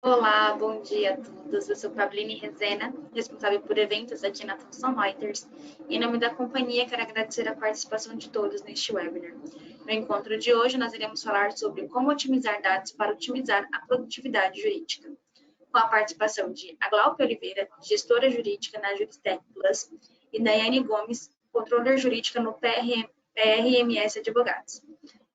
Olá, bom dia a todos. Eu sou Pavline Rezena, responsável por eventos aqui na Thomson Reuters. Em nome da companhia, quero agradecer a participação de todos neste webinar. No encontro de hoje, nós iremos falar sobre como otimizar dados para otimizar a produtividade jurídica, com a participação de Aglaupe Oliveira, gestora jurídica na Juristec Plus, e Daiane Gomes, controller jurídica no PRMS Advogados.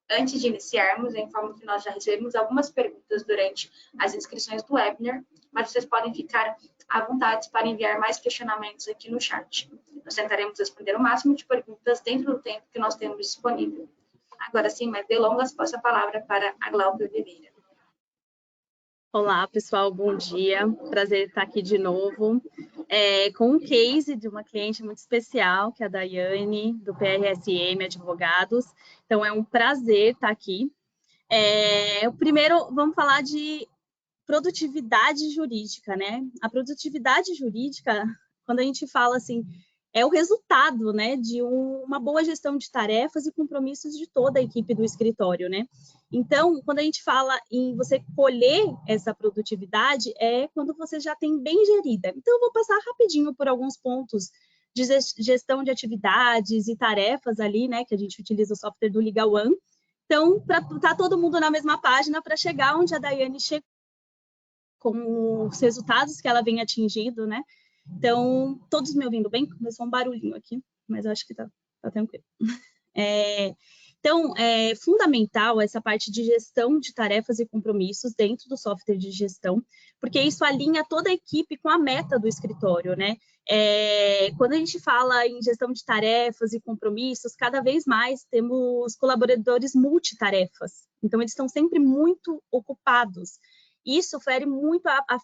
Antes de iniciarmos, eu informo que nós já recebemos algumas perguntas durante as inscrições do webinar, mas vocês podem ficar à vontade para enviar mais questionamentos aqui no chat. Nós tentaremos responder o máximo de perguntas dentro do tempo que nós temos disponível. Agora, sem mais delongas, passo a palavra para a Glaucia Oliveira. Olá, pessoal, bom dia. Prazer estar aqui de novo com um case de uma cliente muito especial, que é a Daiane, do PRSM Advogados. Então, é um prazer estar aqui. Primeiro, vamos falar de produtividade jurídica, né? A produtividade jurídica, quando a gente fala assim, é o resultado, né, de uma boa gestão de tarefas e compromissos de toda a equipe do escritório, né? Então, quando a gente fala em você colher essa produtividade, é quando você já tem bem gerida. Então, eu vou passar rapidinho por alguns pontos de gestão de atividades e tarefas ali, né, que a gente utiliza o software do Legal One. Então, para estar todo mundo na mesma página, para chegar onde a Daiane chegou, com os resultados que ela vem atingindo, né? Então, todos me ouvindo bem? Começou um barulhinho aqui, mas eu acho que tá tranquilo. Então, é fundamental essa parte de gestão de tarefas e compromissos dentro do software de gestão, porque isso alinha toda a equipe com a meta do escritório, né? Quando a gente fala em gestão de tarefas e compromissos, cada vez mais temos colaboradores multitarefas, então eles estão sempre muito ocupados. Isso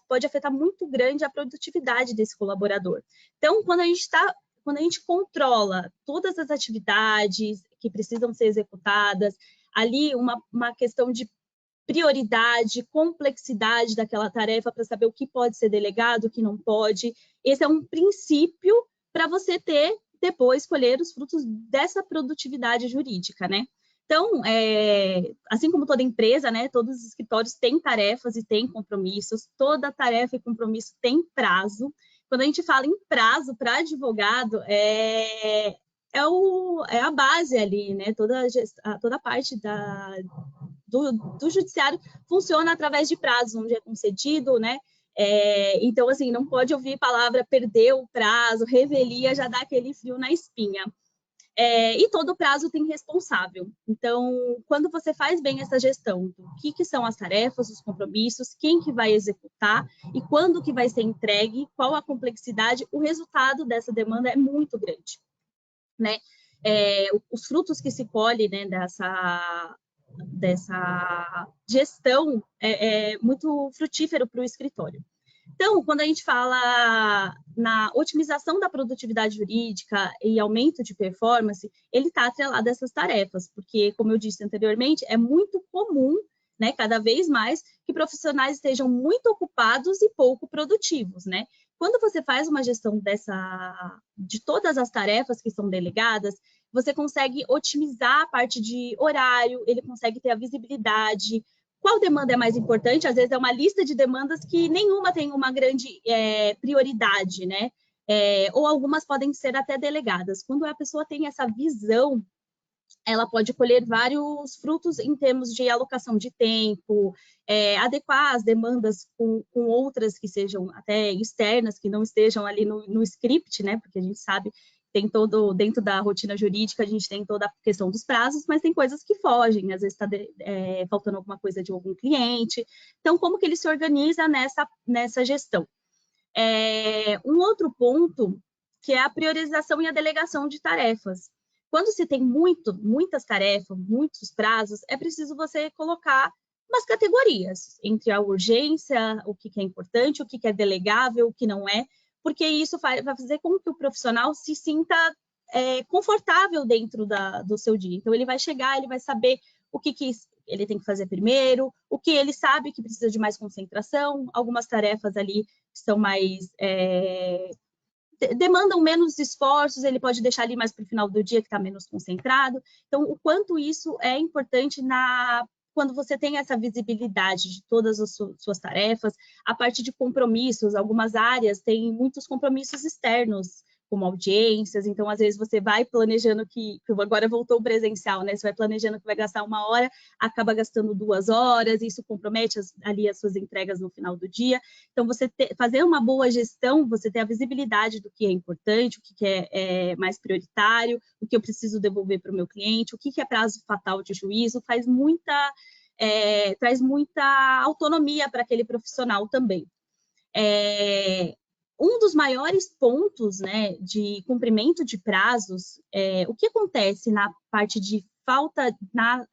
pode afetar muito grande a produtividade desse colaborador. Então, quando a gente controla todas as atividades que precisam ser executadas, ali uma questão de prioridade, complexidade daquela tarefa para saber o que pode ser delegado, o que não pode. Esse é um princípio para você depois colher os frutos dessa produtividade jurídica, né? Então, assim como toda empresa, né, todos os escritórios têm tarefas e têm compromissos, toda tarefa e compromisso tem prazo. Quando a gente fala em prazo para advogado, é a base ali, né? Toda a parte do judiciário funciona através de prazos, onde é concedido, né? Então, assim, não pode ouvir palavra perdeu o prazo, revelia, já dá aquele frio na espinha. E todo prazo tem responsável. Então, quando você faz bem essa gestão do que são as tarefas, os compromissos, quem que vai executar e quando que vai ser entregue, qual a complexidade, o resultado dessa demanda é muito grande, né? Os frutos que se colhem, né, dessa gestão é muito frutífero para o escritório. Então, quando a gente fala na otimização da produtividade jurídica e aumento de performance, ele está atrelado a essas tarefas, porque, como eu disse anteriormente, é muito comum, né, cada vez mais, que profissionais estejam muito ocupados e pouco produtivos, né? Quando você faz uma gestão de todas as tarefas que são delegadas, você consegue otimizar a parte de horário, ele consegue ter a visibilidade. Qual demanda é mais importante? Às vezes é uma lista de demandas que nenhuma tem uma grande prioridade, né? Ou algumas podem ser até delegadas. Quando a pessoa tem essa visão, ela pode colher vários frutos em termos de alocação de tempo, adequar as demandas com outras que sejam até externas, que não estejam ali no script, né? Porque a gente sabe tem todo, dentro da rotina jurídica, a gente tem toda a questão dos prazos, mas tem coisas que fogem, às vezes está faltando alguma coisa de algum cliente. Então, como que ele se organiza nessa gestão? Um outro ponto, que é a priorização e a delegação de tarefas. Quando se tem muitas tarefas, muitos prazos, é preciso você colocar umas categorias entre a urgência, o que é importante, o que é delegável, o que não é, porque isso vai fazer com que o profissional se sinta confortável dentro do seu dia. Então, ele vai chegar, ele vai saber o que ele tem que fazer primeiro, o que ele sabe que precisa de mais concentração, algumas tarefas ali são mais... demandam menos esforços, ele pode deixar ali mais para o final do dia, que está menos concentrado. Então, o quanto isso é importante na quando você tem essa visibilidade de todas as suas tarefas, a parte de compromissos, algumas áreas têm muitos compromissos externos, como audiências, então às vezes você vai planejando que agora voltou o presencial, né? Você vai planejando que vai gastar 1 hora, acaba gastando 2 horas, isso compromete ali as suas entregas no final do dia. Então, fazer uma boa gestão, você ter a visibilidade do que é importante, o que é mais prioritário, o que eu preciso devolver para o meu cliente, o que é prazo fatal de juízo, traz muita autonomia para aquele profissional também. Um dos maiores pontos, né, de cumprimento de prazos, o que acontece na parte de falta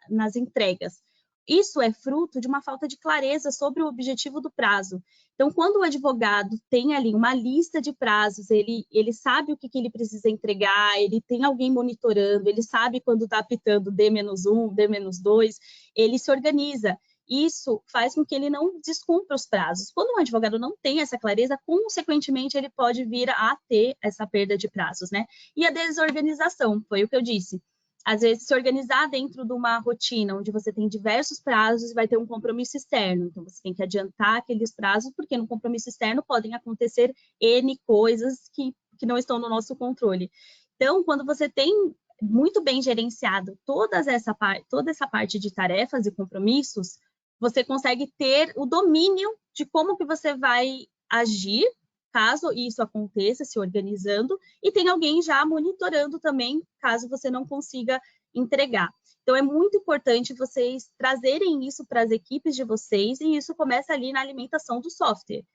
nas entregas? Isso é fruto de uma falta de clareza sobre o objetivo do prazo. Então, quando o advogado tem ali uma lista de prazos, ele sabe o que ele precisa entregar, ele tem alguém monitorando, ele sabe quando está apitando D-1, D-2, ele se organiza. Isso faz com que ele não descumpra os prazos. Quando um advogado não tem essa clareza, consequentemente, ele pode vir a ter essa perda de prazos, né? E a desorganização, foi o que eu disse. Às vezes, se organizar dentro de uma rotina onde você tem diversos prazos e vai ter um compromisso externo. Então, você tem que adiantar aqueles prazos, porque no compromisso externo podem acontecer N coisas que não estão no nosso controle. Então, quando você tem muito bem gerenciado toda essa parte de tarefas e compromissos, você consegue ter o domínio de como que você vai agir, caso isso aconteça, se organizando, e tem alguém já monitorando também, caso você não consiga entregar. Então, é muito importante vocês trazerem isso para as equipes de vocês, e isso começa ali na alimentação do software.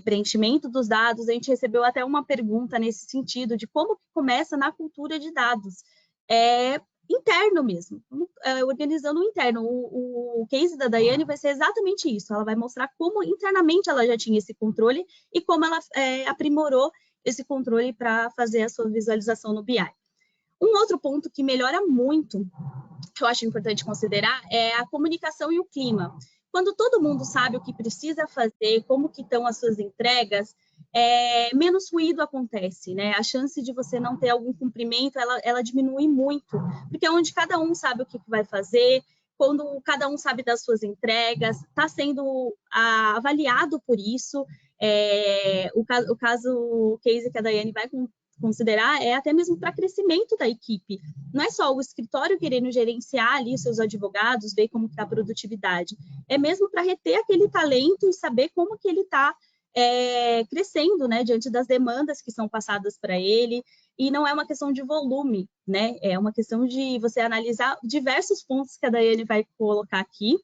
Preenchimento dos dados, a gente recebeu até uma pergunta nesse sentido, de como que começa na cultura de dados. Interno mesmo, organizando o interno. O case da Daiane vai ser exatamente isso, ela vai mostrar como internamente ela já tinha esse controle e como ela aprimorou esse controle para fazer a sua visualização no BI. Um outro ponto que melhora muito, que eu acho importante considerar, é a comunicação e o clima. Quando todo mundo sabe o que precisa fazer, como que estão as suas entregas, menos ruído acontece, né? A chance de você não ter algum cumprimento, ela diminui muito, porque é onde cada um sabe o que vai fazer, quando cada um sabe das suas entregas, está sendo avaliado por isso. O case que a Daiane vai considerar é até mesmo para crescimento da equipe. Não é só o escritório querendo gerenciar ali os seus advogados, ver como está a produtividade. É mesmo para reter aquele talento e saber como que ele está crescendo, né, diante das demandas que são passadas para ele. E não é uma questão de volume, né? É uma questão de você analisar diversos pontos que a Daiane vai colocar aqui.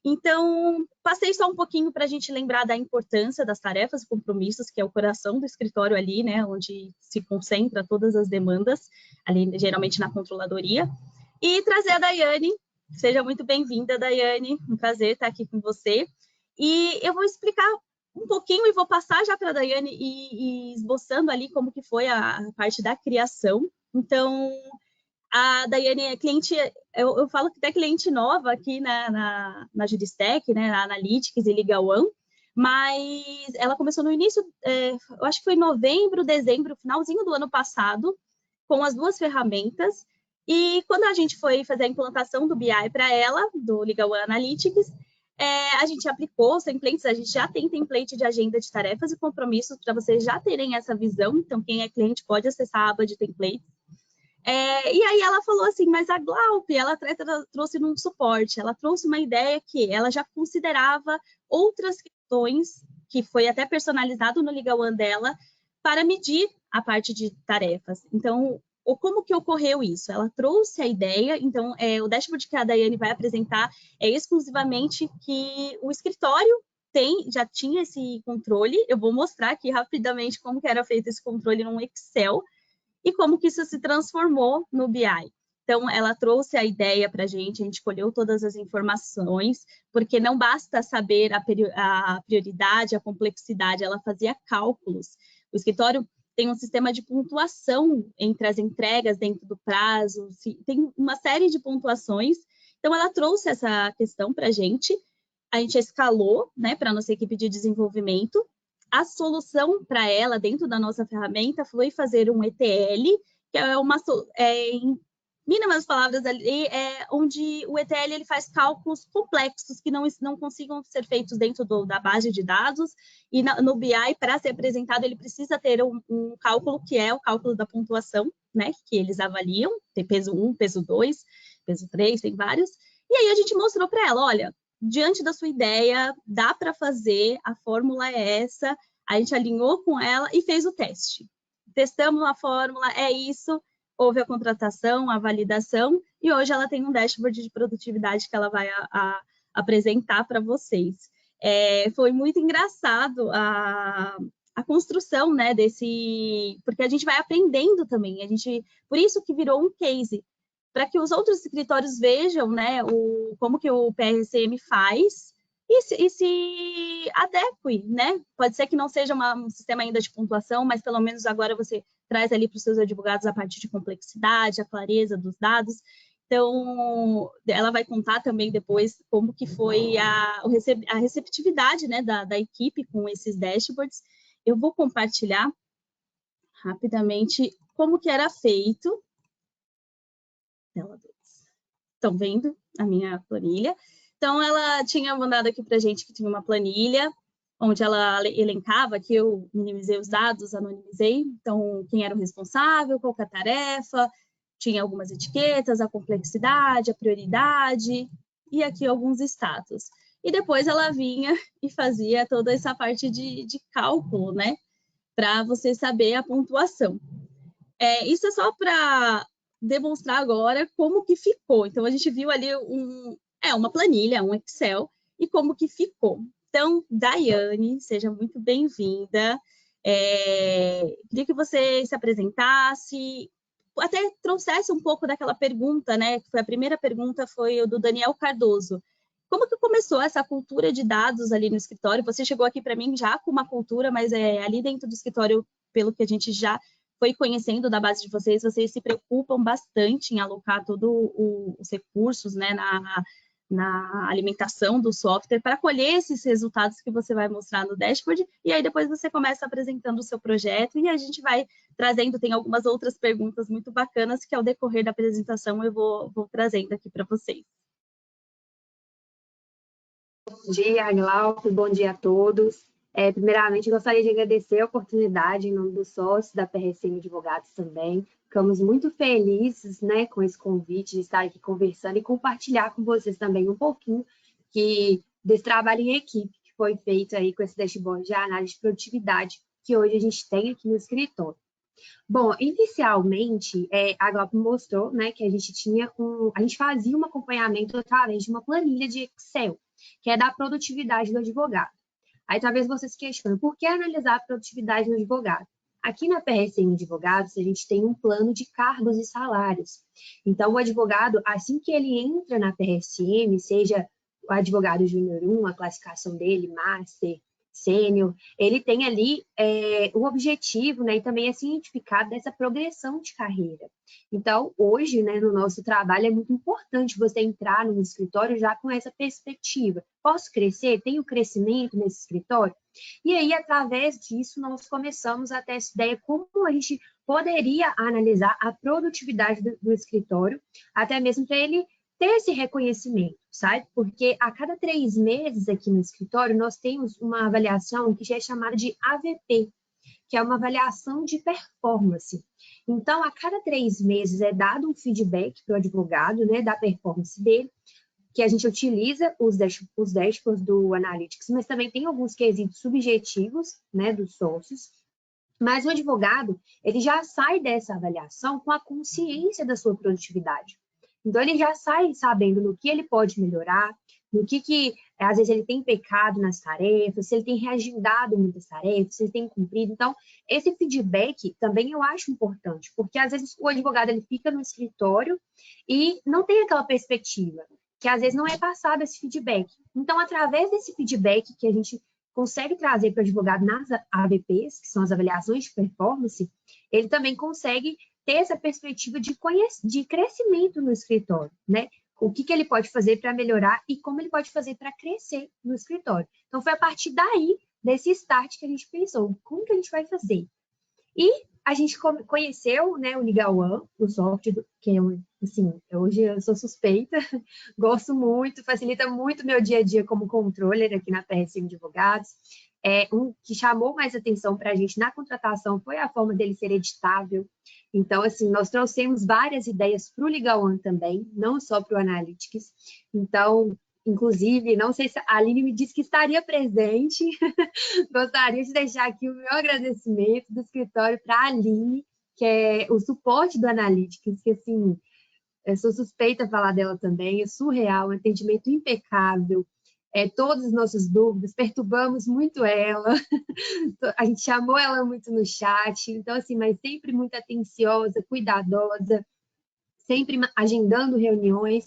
Então, passei só um pouquinho para a gente lembrar da importância das tarefas e compromissos, que é o coração do escritório ali, né, onde se concentra todas as demandas, ali geralmente na controladoria, e trazer a Daiane. Seja muito bem-vinda, Daiane, um prazer estar aqui com você. E eu vou explicar um pouquinho e vou passar já para a Daiane e esboçando ali como que foi a parte da criação. Então, a Daiane é cliente, eu falo que é cliente nova aqui na Juristec, né, na Analytics e Legal One, mas ela começou no início, eu acho que foi novembro, dezembro, finalzinho do ano passado, com as 2 ferramentas, e quando a gente foi fazer a implantação do BI para ela, do Legal One Analytics, a gente aplicou os templates, a gente já tem template de agenda de tarefas e compromissos para vocês já terem essa visão, então quem é cliente pode acessar a aba de templates. E aí ela falou assim, mas a Glaup, ela trouxe num suporte, ela trouxe uma ideia que ela já considerava outras questões, que foi até personalizado no Legal One dela, para medir a parte de tarefas. Então, como que ocorreu isso? Ela trouxe a ideia, então, o dashboard que a Daiane vai apresentar é exclusivamente que o escritório já tinha esse controle. Eu vou mostrar aqui rapidamente como que era feito esse controle num Excel, e como que isso se transformou no BI. Então, ela trouxe a ideia para a gente colheu todas as informações, porque não basta saber a prioridade, a complexidade, ela fazia cálculos. O escritório tem um sistema de pontuação entre as entregas dentro do prazo, tem uma série de pontuações. Então, ela trouxe essa questão para a gente escalou, né, para a nossa equipe de desenvolvimento. A solução para ela, dentro da nossa ferramenta, foi fazer um ETL, que é mínimas palavras ali, onde o ETL ele faz cálculos complexos que não consigam ser feitos dentro da base de dados, e no BI, para ser apresentado, ele precisa ter um cálculo que é o cálculo da pontuação, né, que eles avaliam, tem peso 1, peso 2, peso 3, tem vários, e aí a gente mostrou para ela, olha, diante da sua ideia, dá para fazer, a fórmula é essa, a gente alinhou com ela e fez o teste. Testamos a fórmula, é isso, houve a contratação, a validação, e hoje ela tem um dashboard de produtividade que ela vai apresentar para vocês. Foi muito engraçado a construção, né, porque a gente vai aprendendo também, por isso que virou um case, para que os outros escritórios vejam, né, como que o PRCM faz e se adeque, né? Pode ser que não seja um sistema ainda de pontuação, mas pelo menos agora você traz ali para os seus advogados a parte de complexidade, a clareza dos dados. Então, ela vai contar também depois como que foi a receptividade, né, da equipe com esses dashboards. Eu vou compartilhar rapidamente como que era feito. Estão vendo a minha planilha? Então, ela tinha mandado aqui para a gente que tinha uma planilha, onde ela elencava, que eu minimizei os dados, anonimizei, então, quem era o responsável, qual que é a tarefa, tinha algumas etiquetas, a complexidade, a prioridade, e aqui alguns status. E depois ela vinha e fazia toda essa parte de cálculo, né, para você saber a pontuação. Isso é só para demonstrar agora como que ficou. Então, a gente viu ali uma planilha, um Excel, e como que ficou. Então, Daiane, seja muito bem-vinda. Queria que você se apresentasse, até trouxesse um pouco daquela pergunta, né? Que foi a primeira pergunta, foi o do Daniel Cardoso. Como que começou essa cultura de dados ali no escritório? Você chegou aqui para mim já com uma cultura, mas ali dentro do escritório, pelo que a gente já foi conhecendo da base de vocês se preocupam bastante em alocar todos os recursos, né, na alimentação do software para colher esses resultados que você vai mostrar no dashboard, e aí depois você começa apresentando o seu projeto e a gente vai trazendo, tem algumas outras perguntas muito bacanas que ao decorrer da apresentação eu vou trazendo aqui para vocês. Bom dia, Glauco, bom dia a todos. Primeiramente, gostaria de agradecer a oportunidade em nome dos sócios da PRCM Advogados também. Ficamos muito felizes, né, com esse convite de estar aqui conversando e compartilhar com vocês também um pouquinho desse trabalho em equipe que foi feito aí com esse dashboard de análise de produtividade que hoje a gente tem aqui no escritório. Bom, inicialmente, a Glauco mostrou, né, que a gente fazia um acompanhamento através de uma planilha de Excel, que é da produtividade do advogado. Aí talvez vocês questionem, por que analisar a produtividade do advogado? Aqui na PRCM Advogados, a gente tem um plano de cargos e salários. Então, o advogado, assim que ele entra na PRCM, seja o advogado júnior 1, a classificação dele, master, sênior, ele tem ali o objetivo, né, e também é cientificado dessa progressão de carreira. Então, hoje, né, no nosso trabalho, é muito importante você entrar no escritório já com essa perspectiva. Posso crescer? Tenho crescimento nesse escritório? E aí, através disso, nós começamos a ter essa ideia como a gente poderia analisar a produtividade do escritório, até mesmo para ele ter esse reconhecimento, sabe? Porque a cada 3 meses aqui no escritório, nós temos uma avaliação que já é chamada de AVP, que é uma avaliação de performance. Então, a cada 3 meses é dado um feedback para o advogado, né, da performance dele, que a gente utiliza os dashboards do Analytics, mas também tem alguns quesitos subjetivos, né, dos sócios. Mas o advogado, ele já sai dessa avaliação com a consciência da sua produtividade. Então, ele já sai sabendo no que ele pode melhorar, no que às vezes ele tem pecado nas tarefas, se ele tem reagendado muitas tarefas, se ele tem cumprido. Então, esse feedback também eu acho importante, porque às vezes o advogado ele fica no escritório e não tem aquela perspectiva, que às vezes não é passado esse feedback. Então, através desse feedback que a gente consegue trazer para o advogado nas AVPs, que são as avaliações de performance, ele também consegue ter essa perspectiva de crescimento no escritório, né? O que ele pode fazer para melhorar e como ele pode fazer para crescer no escritório. Então, foi a partir daí, desse start, que a gente pensou, como que a gente vai fazer? E a gente conheceu, né, o Legal One, o software, que é, assim, hoje eu sou suspeita, gosto muito, facilita muito meu dia a dia como controller aqui na PRC Advogados. Um que chamou mais atenção para a gente na contratação foi a forma dele ser editável. Então, assim, nós trouxemos várias ideias para o Legal One também, não só para o Analytics. Então, inclusive, não sei se a Aline me disse que estaria presente. Gostaria de deixar aqui o meu agradecimento do escritório para a Aline, que é o suporte do Analytics, que, assim, eu sou suspeita a falar dela também, é surreal, um atendimento impecável, todas as nossas dúvidas, perturbamos muito ela, a gente chamou ela muito no chat, então, assim, mas sempre muito atenciosa, cuidadosa, sempre agendando reuniões.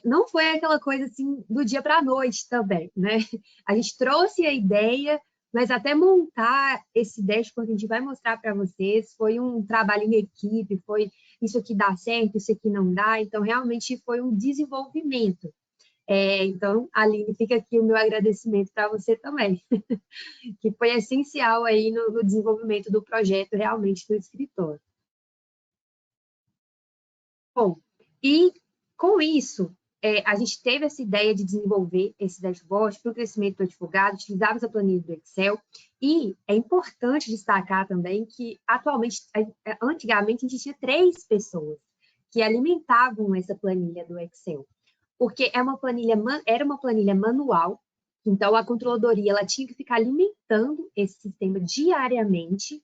Não foi aquela coisa assim do dia para a noite também, né? A gente trouxe a ideia, mas até montar esse dashboard que a gente vai mostrar para vocês foi um trabalho em equipe, foi isso aqui dá certo, isso aqui não dá, então realmente foi um desenvolvimento. Então, Aline, fica aqui o meu agradecimento para você também, que foi essencial aí no desenvolvimento do projeto realmente do escritório. Bom, e com isso, a gente teve essa ideia de desenvolver esse dashboard para o crescimento do advogado, utilizávamos a planilha do Excel, e é importante destacar também que, atualmente, antigamente, a gente tinha 3 pessoas que alimentavam essa planilha do Excel, porque era uma planilha manual, então a controladoria ela tinha que ficar alimentando esse sistema diariamente,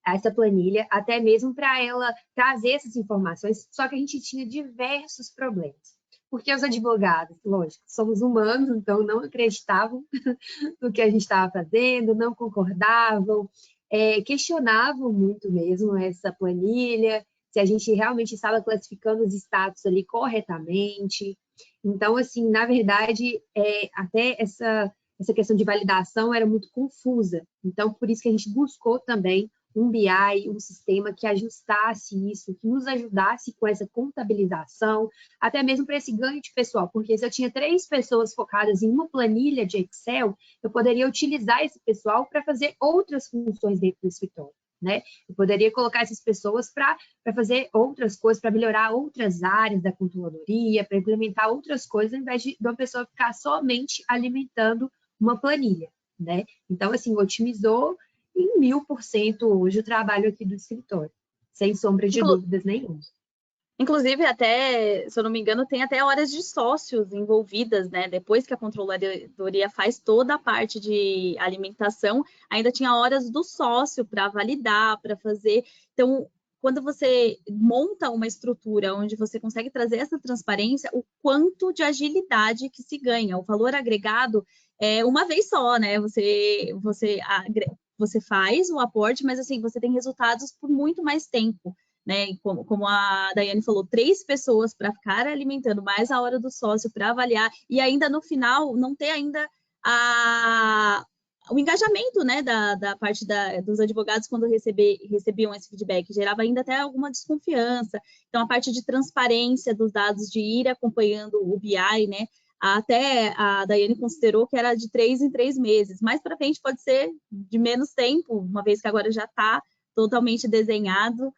essa planilha, até mesmo para ela trazer essas informações, só que a gente tinha diversos problemas. Porque os advogados, lógico, somos humanos, então não acreditavam no que a gente estava fazendo, não concordavam, questionavam muito mesmo essa planilha, se a gente realmente estava classificando os status ali corretamente. Então, assim, na verdade, até essa questão de validação era muito confusa. Então, por isso que a gente buscou também um BI, um sistema que ajustasse isso, que nos ajudasse com essa contabilização, até mesmo para esse ganho de pessoal, porque se eu tinha 3 pessoas focadas em uma planilha de Excel, eu poderia utilizar esse pessoal para fazer outras funções dentro do escritório, né? Eu poderia colocar essas pessoas para fazer outras coisas, para melhorar outras áreas da controladoria, para implementar outras coisas, ao invés de uma pessoa ficar somente alimentando uma planilha, né? Então, assim, otimizou em 1000% hoje o trabalho aqui do escritório, sem sombra de dúvidas nenhuma. Inclusive, até, se eu não me engano, tem até horas de sócios envolvidas, né? Depois que a controladoria faz toda a parte de alimentação, ainda tinha horas do sócio para validar, para fazer. Então, quando você monta uma estrutura onde você consegue trazer essa transparência, o quanto de agilidade que se ganha. O valor agregado é uma vez só, né? Você faz o aporte, mas assim, você tem resultados por muito mais tempo, né? Como a Daiane falou, 3 pessoas para ficar alimentando, mais a hora do sócio para avaliar, e ainda no final não ter ainda o engajamento, né, da parte dos advogados quando recebiam esse feedback, gerava ainda até alguma desconfiança. Então, a parte de transparência dos dados, de ir acompanhando o BI, né, até a Daiane considerou que era de 3 em 3 meses. Mais para frente pode ser de menos tempo, uma vez que agora já está totalmente desenhado.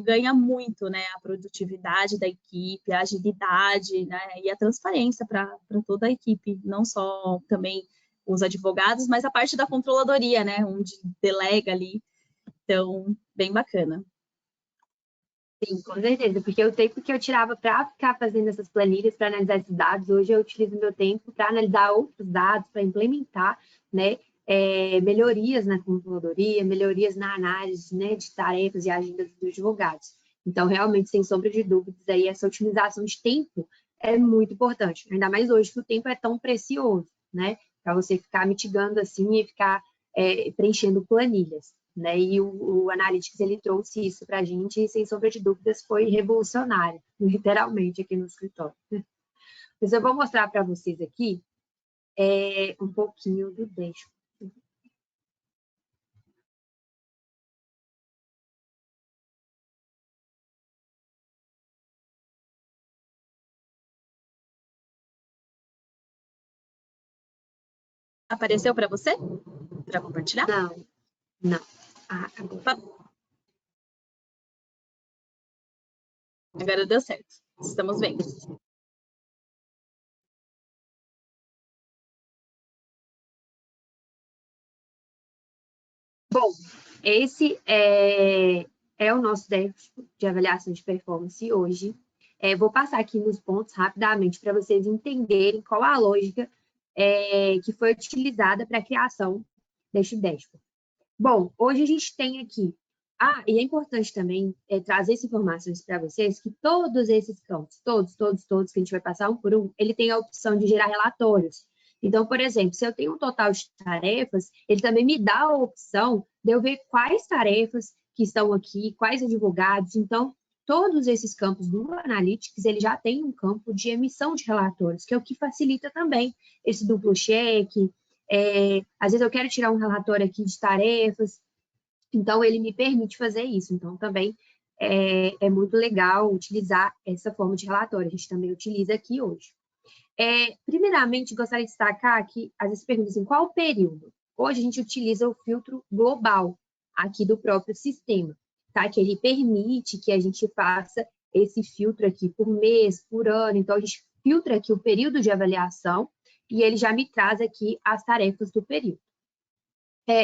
Ganha muito, né, a produtividade da equipe, a agilidade, né, e a transparência para toda a equipe, não só também os advogados, mas a parte da controladoria, né, onde delega ali. Então, bem bacana. Sim, com certeza, porque o tempo que eu tirava para ficar fazendo essas planilhas, para analisar esses dados, hoje eu utilizo meu tempo para analisar outros dados, para implementar, né, melhorias na controladoria, melhorias na análise, né, de tarefas e agendas dos advogados. Então, realmente, sem sombra de dúvidas, aí essa otimização de tempo é muito importante, ainda mais hoje que o tempo é tão precioso, né, para você ficar mitigando assim e ficar preenchendo planilhas. Né? E o Analytics ele trouxe isso para a gente e, sem sombra de dúvidas, foi revolucionário, literalmente, aqui no escritório. Mas eu vou mostrar para vocês aqui um pouquinho do dashboard. Apareceu para você? Para compartilhar? Não. Agora deu certo. Estamos vendo. Bom, esse é o nosso dashboard de avaliação de performance hoje. Vou passar aqui nos pontos rapidamente para vocês entenderem qual a lógica que foi utilizada para a criação deste dashboard. Bom, hoje a gente tem aqui... e é importante também trazer essas informações para vocês, que todos esses campos, todos que a gente vai passar um por um, ele tem a opção de gerar relatórios. Então, por exemplo, se eu tenho um total de tarefas, ele também me dá a opção de eu ver quais tarefas que estão aqui, quais advogados. Então, todos esses campos do Analytics, ele já tem um campo de emissão de relatórios, que é o que facilita também esse duplo cheque. Às vezes eu quero tirar um relatório aqui de tarefas, então ele me permite fazer isso. Então, também é muito legal utilizar essa forma de relatório. A gente também utiliza aqui hoje. Primeiramente, gostaria de destacar que, às vezes, perguntam assim, qual o período? Hoje, a gente utiliza o filtro global aqui do próprio sistema, tá? Que ele permite que a gente faça esse filtro aqui por mês, por ano. Então, a gente filtra aqui o período de avaliação e ele já me traz aqui as tarefas do período.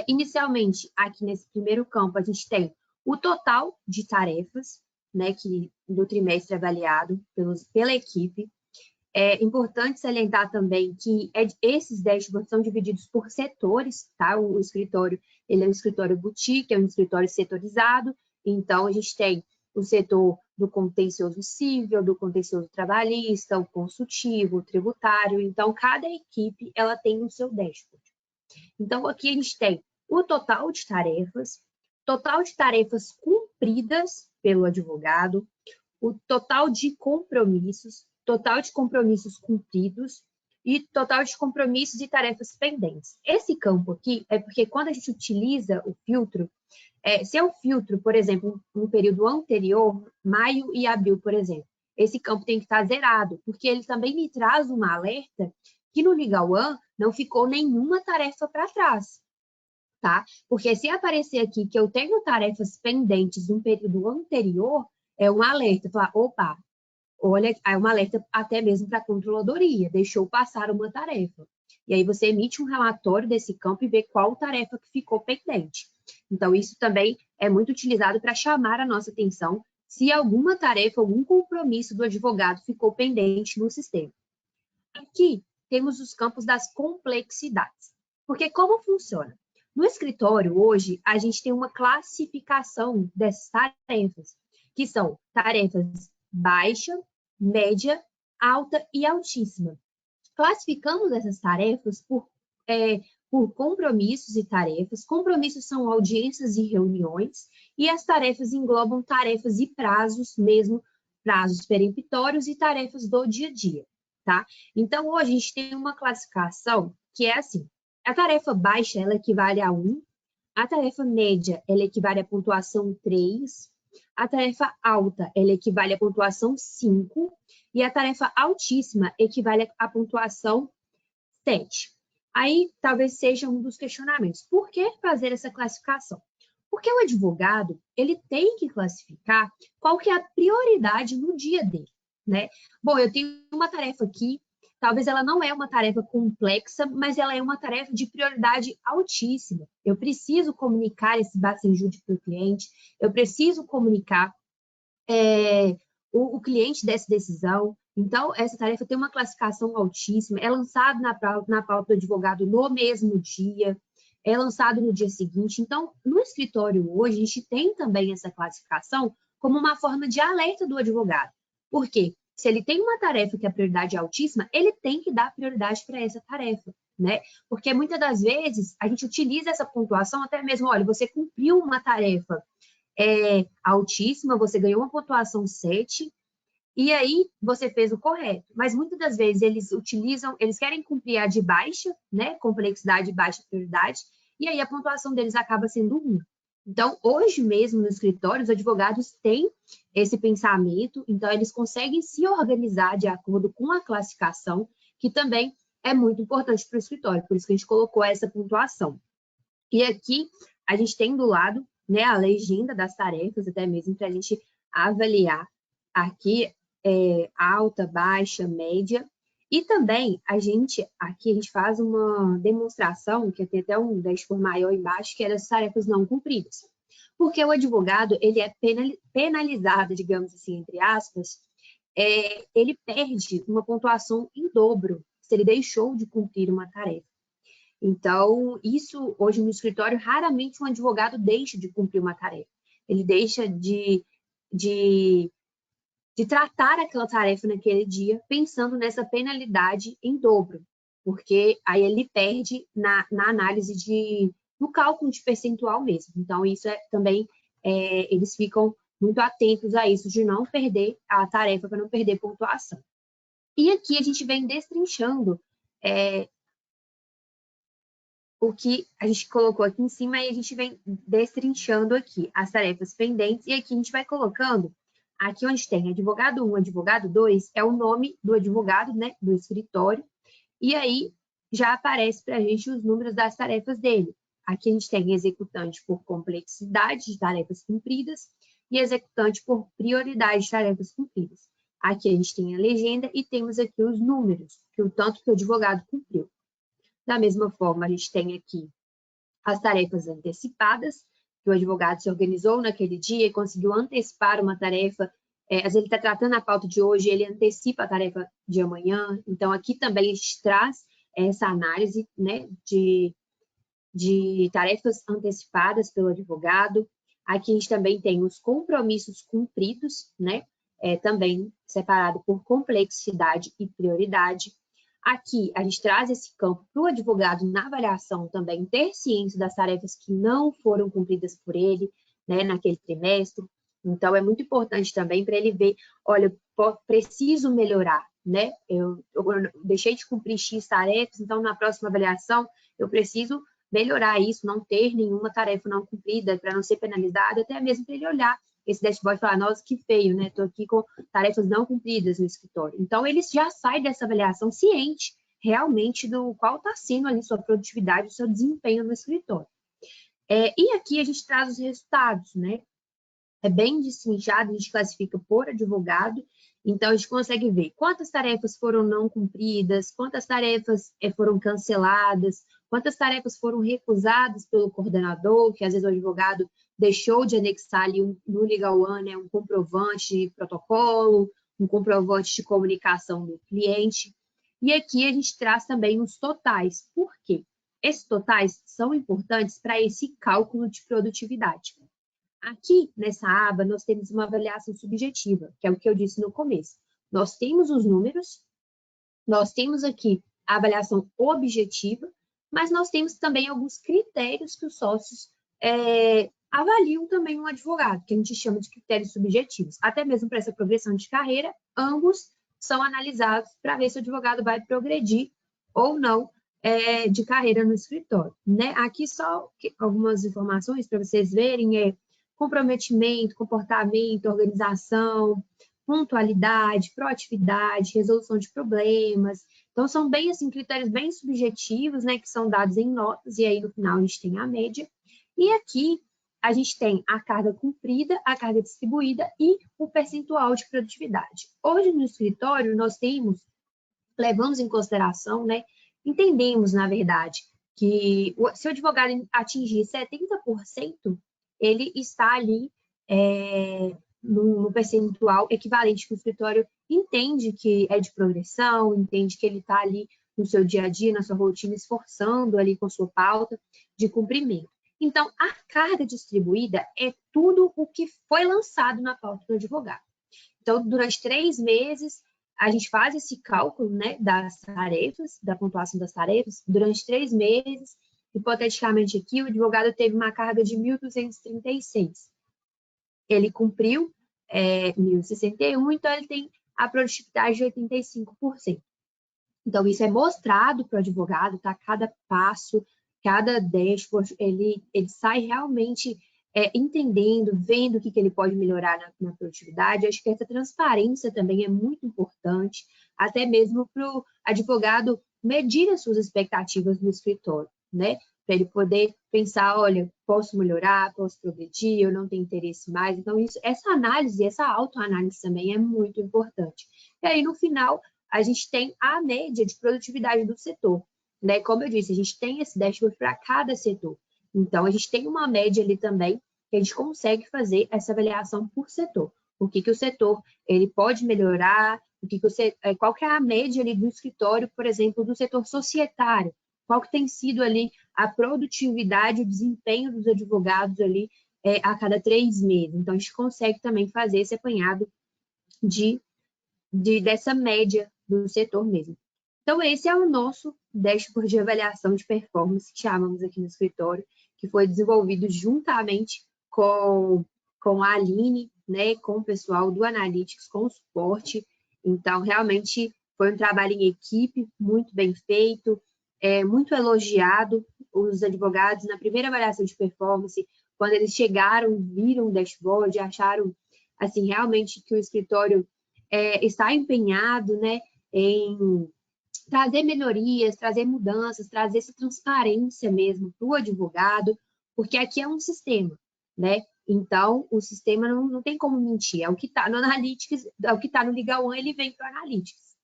Inicialmente, aqui nesse primeiro campo, a gente tem o total de tarefas, né, do trimestre avaliado pela equipe. É importante salientar também que esses dashboards são divididos por setores, tá? O escritório, ele é um escritório boutique, é um escritório setorizado, então a gente tem o setor do contencioso civil, do contencioso trabalhista, o consultivo, o tributário, então cada equipe, ela tem o seu dashboard. Então aqui a gente tem o total de tarefas cumpridas pelo advogado, o total de compromissos cumpridos e total de compromissos e tarefas pendentes. Esse campo aqui é porque quando a gente utiliza o filtro, se é um filtro, por exemplo, no período anterior, maio e abril, por exemplo, esse campo tem que estar zerado, porque ele também me traz uma alerta que no Legal One não ficou nenhuma tarefa para trás, tá? Porque se aparecer aqui que eu tenho tarefas pendentes no período anterior, é um alerta, falar, opa, olha, é um alerta até mesmo para a controladoria, deixou passar uma tarefa. E aí você emite um relatório desse campo e vê qual tarefa que ficou pendente. Então, isso também é muito utilizado para chamar a nossa atenção se alguma tarefa, algum compromisso do advogado ficou pendente no sistema. Aqui temos os campos das complexidades. Porque como funciona? No escritório, hoje, a gente tem uma classificação dessas tarefas, que são tarefas baixa, média, alta e altíssima. Classificamos essas tarefas por compromissos e tarefas. Compromissos são audiências e reuniões, e as tarefas englobam tarefas e prazos, mesmo prazos peremptórios e tarefas do dia a dia, tá? Então, hoje a gente tem uma classificação que é assim, a tarefa baixa, ela equivale a 1, a tarefa média, ela equivale à pontuação 3, a tarefa alta, ela equivale à pontuação 5 e a tarefa altíssima equivale à pontuação 7. Aí, talvez seja um dos questionamentos. Por que fazer essa classificação? Porque o advogado, ele tem que classificar qual que é a prioridade no dia dele, né? Bom, eu tenho uma tarefa aqui, talvez ela não é uma tarefa complexa, mas ela é uma tarefa de prioridade altíssima. Eu preciso comunicar esse Bacenjude para o cliente, eu preciso comunicar o cliente dessa decisão. Então, essa tarefa tem uma classificação altíssima, é lançado na pauta do advogado no mesmo dia, é lançado no dia seguinte. Então, no escritório hoje, a gente tem também essa classificação como uma forma de alerta do advogado. Por quê? Se ele tem uma tarefa que a prioridade é altíssima, ele tem que dar prioridade para essa tarefa, né? Porque muitas das vezes a gente utiliza essa pontuação até mesmo, olha, você cumpriu uma tarefa altíssima, você ganhou uma pontuação 7, e aí você fez o correto. Mas muitas das vezes eles querem cumprir a de baixa, né? Complexidade, baixa prioridade, e aí a pontuação deles acaba sendo 1. Então, hoje mesmo no escritório, os advogados têm esse pensamento, então eles conseguem se organizar de acordo com a classificação, que também é muito importante para o escritório, por isso que a gente colocou essa pontuação. E aqui, a gente tem do lado né, a legenda das tarefas, até mesmo para a gente avaliar aqui alta, baixa, média. E também aqui a gente faz uma demonstração, que tem até um dashboard maior embaixo, que é das tarefas não cumpridas. Porque o advogado, ele é penalizado, digamos assim, entre aspas, ele perde uma pontuação em dobro se ele deixou de cumprir uma tarefa. Então, isso hoje no escritório, raramente um advogado deixa de cumprir uma tarefa. Ele deixa de tratar aquela tarefa naquele dia, pensando nessa penalidade em dobro, porque aí ele perde na análise no cálculo de percentual mesmo. Então, isso também, eles ficam muito atentos a isso, de não perder a tarefa, para não perder pontuação. E aqui a gente vem destrinchando o que a gente colocou aqui em cima, e a gente vem destrinchando aqui as tarefas pendentes, e aqui a gente vai colocando, aqui onde tem advogado 1, advogado 2, é o nome do advogado, né, do escritório, e aí já aparece para a gente os números das tarefas dele. Aqui a gente tem executante por complexidade de tarefas cumpridas e executante por prioridade de tarefas cumpridas. Aqui a gente tem a legenda e temos aqui os números, o tanto que o advogado cumpriu. Da mesma forma, a gente tem aqui as tarefas antecipadas, que o advogado se organizou naquele dia e conseguiu antecipar uma tarefa. Às vezes ele está tratando a pauta de hoje, ele antecipa a tarefa de amanhã. Então, aqui também a gente traz essa análise, né, de tarefas antecipadas pelo advogado. Aqui a gente também tem os compromissos cumpridos, né, também separado por complexidade e prioridade. Aqui, a gente traz esse campo para o advogado na avaliação também ter ciência das tarefas que não foram cumpridas por ele, né, naquele trimestre. Então, é muito importante também para ele ver, olha, preciso melhorar, né? Eu deixei de cumprir X tarefas, então na próxima avaliação eu preciso melhorar isso, não ter nenhuma tarefa não cumprida para não ser penalizado, até mesmo para ele olhar esse dashboard e falar, nossa, que feio, né? Estou aqui com tarefas não cumpridas no escritório. Então, ele já sai dessa avaliação ciente realmente do qual está sendo ali sua produtividade, o seu desempenho no escritório. E aqui a gente traz os resultados, né? É bem destrinchado, a gente classifica por advogado, então a gente consegue ver quantas tarefas foram não cumpridas, quantas tarefas foram canceladas, quantas tarefas foram recusadas pelo coordenador, que às vezes o advogado deixou de anexar ali no Legal One, um comprovante de protocolo, um comprovante de comunicação do cliente. E aqui a gente traz também os totais. Por quê? Esses totais são importantes para esse cálculo de produtividade. Aqui, nessa aba, nós temos uma avaliação subjetiva, que é o que eu disse no começo. Nós temos os números, nós temos aqui a avaliação objetiva, mas nós temos também alguns critérios que os sócios avaliam também um advogado, que a gente chama de critérios subjetivos. Até mesmo para essa progressão de carreira, ambos são analisados para ver se o advogado vai progredir ou não de carreira no escritório, né? Aqui só algumas informações para vocês verem, comprometimento, comportamento, organização, pontualidade, proatividade, resolução de problemas. Então, são bem, assim, critérios bem subjetivos, né, que são dados em notas, e aí no final a gente tem a média. E aqui a gente tem a carga cumprida, a carga distribuída e o percentual de produtividade. Hoje no escritório nós levamos em consideração, né, entendemos, na verdade, que se o advogado atingir 70%, ele está ali no percentual equivalente que o escritório entende que é de progressão, entende que ele está ali no seu dia a dia, na sua rotina, esforçando ali com sua pauta de cumprimento. Então, a carga distribuída é tudo o que foi lançado na pauta do advogado. Então, durante 3 meses, a gente faz esse cálculo, né, das tarefas, da pontuação das tarefas, durante 3 meses. Hipoteticamente aqui, o advogado teve uma carga de 1.236. Ele cumpriu 1.061, então ele tem a produtividade de 85%. Então, isso é mostrado para o advogado, tá? Cada passo, cada dashboard, ele sai realmente entendendo, vendo o que ele pode melhorar na produtividade. Acho que essa transparência também é muito importante, até mesmo para o advogado medir as suas expectativas no escritório. né? Para ele poder pensar, olha, posso melhorar, posso progredir, eu não tenho interesse mais. Então, essa análise, essa autoanálise também é muito importante. E aí, no final, a gente tem a média de produtividade do setor, né? Como eu disse, a gente tem esse dashboard para cada setor. Então, a gente tem uma média ali também que a gente consegue fazer essa avaliação por setor. O que o setor ele pode melhorar, qual que é a média ali do escritório, por exemplo, do setor societário, qual que tem sido ali a produtividade, o desempenho dos advogados ali a cada 3 meses. Então, a gente consegue também fazer esse apanhado dessa média do setor mesmo. Então, esse é o nosso dashboard de avaliação de performance, que chamamos aqui no escritório, que foi desenvolvido juntamente com a Aline, né, com o pessoal do Analytics, com o suporte. Então, realmente foi um trabalho em equipe, muito bem feito, muito elogiado. Os advogados, na primeira avaliação de performance, quando eles chegaram, viram o dashboard, acharam, assim, realmente que o escritório está empenhado, né, em trazer melhorias, trazer mudanças, trazer essa transparência mesmo para o advogado, porque aqui é um sistema, né? Então, o sistema não tem como mentir. É o que está no Analytics, é o que está no Legal One, ele vem para o Analytics.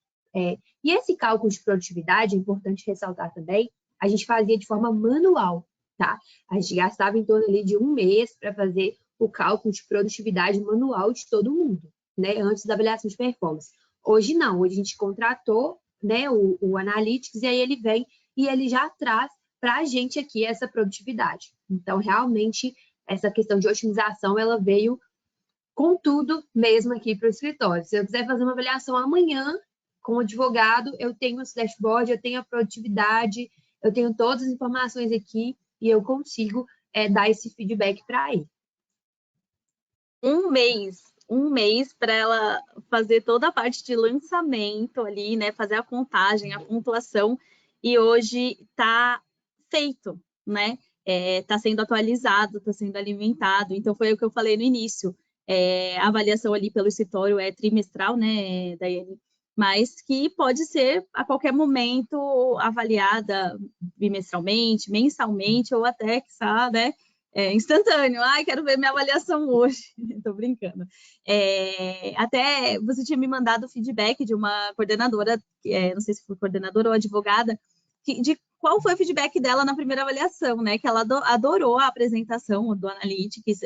E esse cálculo de produtividade, é importante ressaltar também, a gente fazia de forma manual, tá? A gente gastava em torno ali de 1 mês para fazer o cálculo de produtividade manual de todo mundo, né? Antes da avaliação de performance. Hoje não, hoje a gente contratou, né, o Analytics, e aí ele vem e ele já traz para a gente aqui essa produtividade. Então, realmente, essa questão de otimização, ela veio com tudo mesmo aqui para o escritório. Se eu quiser fazer uma avaliação amanhã com o advogado, eu tenho esse dashboard, eu tenho a produtividade, eu tenho todas as informações aqui e eu consigo dar esse feedback para ele. Um mês para ela fazer toda a parte de lançamento ali, né? Fazer a contagem, a pontuação, e hoje está feito, né? Está sendo atualizado, está sendo alimentado. Então, foi o que eu falei no início. A avaliação ali pelo escritório é trimestral, né, Daiane? Mas que pode ser a qualquer momento avaliada bimestralmente, mensalmente, ou até, quiçá, né? Instantâneo. Ai, quero ver minha avaliação hoje. Estou brincando. Até você tinha me mandado o feedback de uma coordenadora, não sei se foi coordenadora ou advogada, de qual foi o feedback dela na primeira avaliação, né? Que ela adorou a apresentação do Analytics,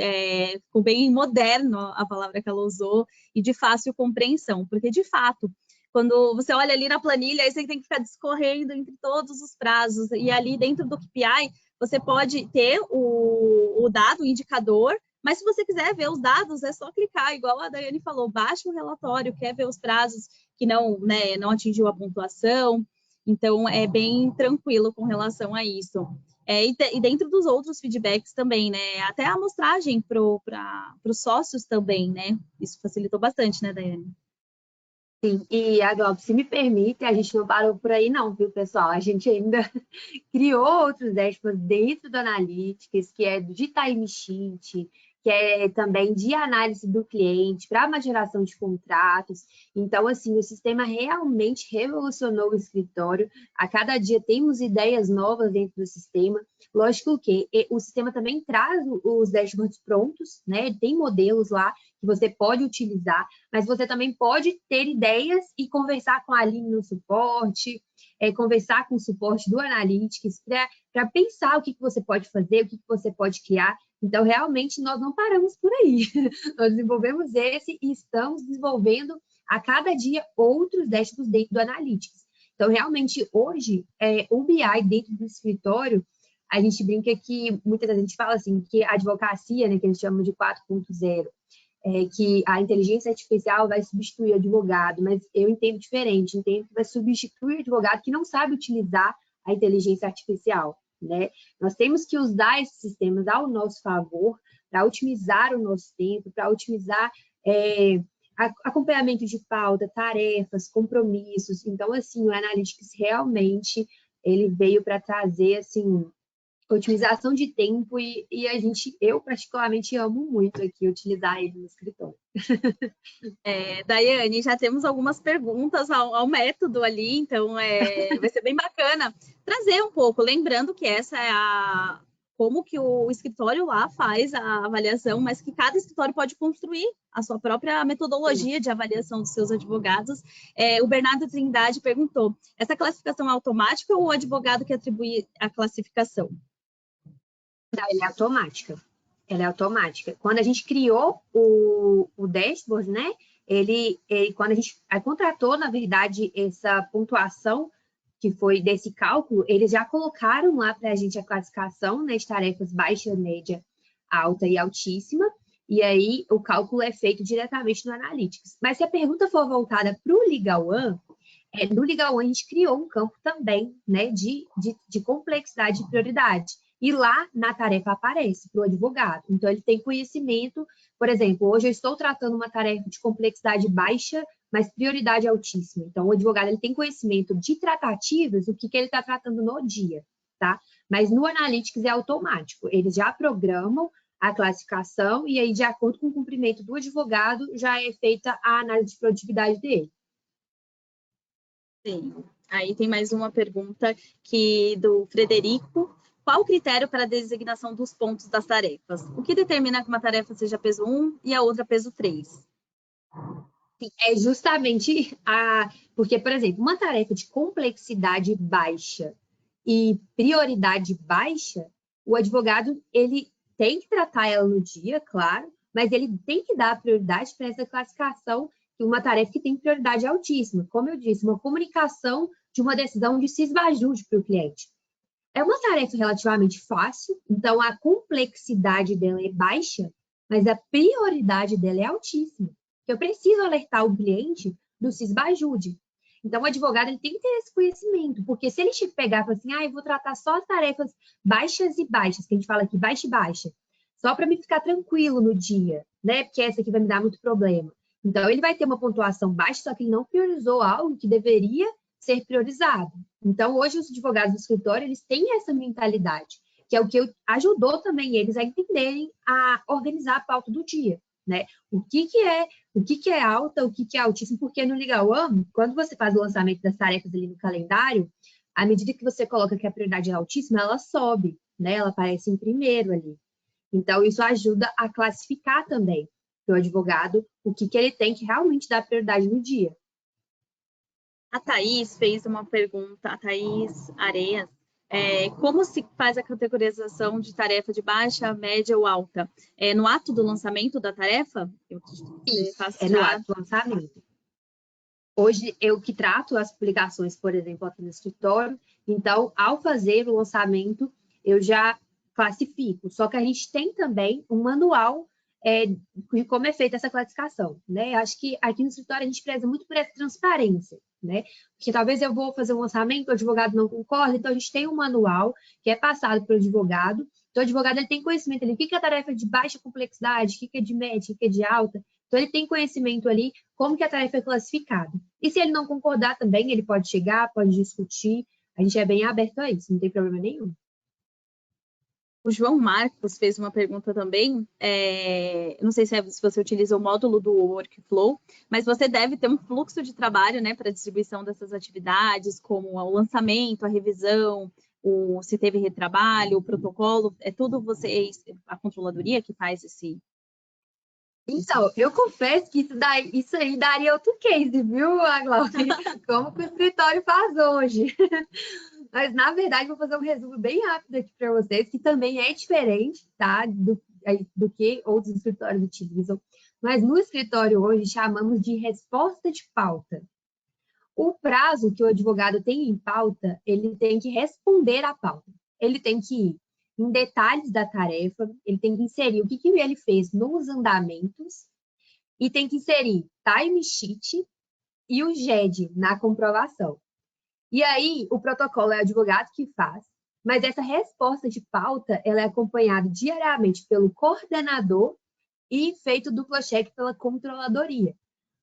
ficou bem moderno a palavra que ela usou, e de fácil compreensão, porque, de fato, quando você olha ali na planilha, aí você tem que ficar discorrendo entre todos os prazos, e ali dentro do KPI, você pode ter o dado, o indicador, mas se você quiser ver os dados, é só clicar, igual a Daiane falou, baixa o relatório, quer ver os prazos que não atingiu a pontuação. Então, é bem tranquilo com relação a isso. E dentro dos outros feedbacks também, né? Até a amostragem para os sócios também, né? Isso facilitou bastante, né, Daiane? Sim, e agora, se me permite, a gente não parou por aí não, viu, pessoal? A gente ainda criou outros dashboards dentro do Analytics, que é de time sheet, que é também de análise do cliente, para uma geração de contratos. Então, assim, o sistema realmente revolucionou o escritório. A cada dia temos ideias novas dentro do sistema. Lógico que o sistema também traz os dashboards prontos, né? Tem modelos lá que você pode utilizar, mas você também pode ter ideias e conversar com a Aline no suporte, conversar com o suporte do Analytics para pensar o que você pode fazer, o que você pode criar. Então, realmente, nós não paramos por aí. Nós desenvolvemos esse e estamos desenvolvendo a cada dia outros dashboards dentro do Analytics. Então, realmente, hoje, o BI dentro do escritório, a gente brinca que, muitas vezes a gente fala assim, que a advocacia, né, que eles chamam de 4.0, que a inteligência artificial vai substituir o advogado, mas eu entendo diferente, entendo que vai substituir o advogado que não sabe utilizar a inteligência artificial, né? Nós temos que usar esses sistemas ao nosso favor para otimizar o nosso tempo, para otimizar acompanhamento de pauta, tarefas, compromissos. Então, assim, o Analytics realmente ele veio para trazer, assim, Otimização de tempo eu particularmente amo muito aqui utilizar ele no escritório. Daiane, já temos algumas perguntas ao método ali, então vai ser bem bacana trazer um pouco, lembrando que essa é como que o escritório lá faz a avaliação, mas que cada escritório pode construir a sua própria metodologia de avaliação dos seus advogados. O Bernardo Trindade perguntou, essa classificação é automática ou o advogado que atribui a classificação? Ela é automática. Ela é automática. Quando a gente criou o dashboard, né? Quando a gente contratou, na verdade, essa pontuação que foi desse cálculo, eles já colocaram lá para a gente a classificação, né, de tarefas baixa, média, alta e altíssima. E aí o cálculo é feito diretamente no Analytics. Mas se a pergunta for voltada para o Legal One, no Legal One a gente criou um campo também, né, de complexidade e prioridade. E lá na tarefa aparece para o advogado. Então, ele tem conhecimento. Por exemplo, hoje eu estou tratando uma tarefa de complexidade baixa, mas prioridade altíssima. Então, o advogado ele tem conhecimento de tratativas, o que ele está tratando no dia, tá? Mas no Analytics é automático. Eles já programam a classificação e aí, de acordo com o cumprimento do advogado, já é feita a análise de produtividade dele. Sim. Aí tem mais uma pergunta do Frederico. Qual o critério para a designação dos pontos das tarefas? O que determina que uma tarefa seja peso 1 e a outra peso 3? É justamente porque, por exemplo, uma tarefa de complexidade baixa e prioridade baixa, o advogado ele tem que tratar ela no dia, claro, mas ele tem que dar prioridade para essa classificação de uma tarefa que tem prioridade altíssima. Como eu disse, uma comunicação de uma decisão de cisbajude para o cliente. É uma tarefa relativamente fácil, então a complexidade dela é baixa, mas a prioridade dela é altíssima. Eu preciso alertar o cliente do cisbajude. Então, o advogado ele tem que ter esse conhecimento, porque se ele pegar e falar assim, eu vou tratar só as tarefas baixas e baixas, que a gente fala aqui baixa e baixa, só para me ficar tranquilo no dia, né? Porque essa aqui vai me dar muito problema. Então, ele vai ter uma pontuação baixa, só que ele não priorizou algo que deveria ser priorizado. Então, hoje, os advogados do escritório, eles têm essa mentalidade, que é o que ajudou também eles a entenderem, a organizar a pauta do dia, né? O que é alta, o que é altíssimo, porque no Legal One, quando você faz o lançamento das tarefas ali no calendário, à medida que você coloca que a prioridade é altíssima, ela sobe, né? Ela aparece em primeiro ali. Então, isso ajuda a classificar também para o advogado o que ele tem que realmente dar prioridade no dia. A Thaís fez uma pergunta, a Thaís Areias, como se faz a categorização de tarefa de baixa, média ou alta? No ato do lançamento da tarefa? Isso, no ato do lançamento. Hoje, eu que trato as publicações, por exemplo, aqui no escritório, então, ao fazer o lançamento, eu já classifico. Só que a gente tem também um manual de como é feita essa classificação, né? Acho que aqui no escritório a gente preza muito por essa transparência, né? Porque talvez eu vou fazer um lançamento, o advogado não concorda, então a gente tem um manual que é passado para o advogado. Então, o advogado ele tem conhecimento ali, o que é a tarefa de baixa complexidade, o que é de média, o que é de alta. Então, ele tem conhecimento ali como que a tarefa é classificada. E se ele não concordar também, ele pode chegar, pode discutir. A gente é bem aberto a isso, não tem problema nenhum. O João Marcos fez uma pergunta também, não sei se você utiliza o módulo do Workflow, mas você deve ter um fluxo de trabalho, né, para a distribuição dessas atividades, como o lançamento, a revisão, se teve retrabalho, o protocolo, é tudo a controladoria que faz esse... Então, eu confesso que isso aí daria outro case, viu, Aglaúdia? Como que o escritório faz hoje. Mas, na verdade, vou fazer um resumo bem rápido aqui para vocês, que também é diferente, tá? Do que outros escritórios utilizam. Mas no escritório hoje chamamos de resposta de pauta. O prazo que o advogado tem em pauta, ele tem que responder à pauta. Ele tem que ir em detalhes da tarefa, ele tem que inserir o que ele fez nos andamentos e tem que inserir timesheet e o GED na comprovação. E aí, o protocolo é o advogado que faz, mas essa resposta de pauta, ela é acompanhada diariamente pelo coordenador e feito duplo cheque pela controladoria.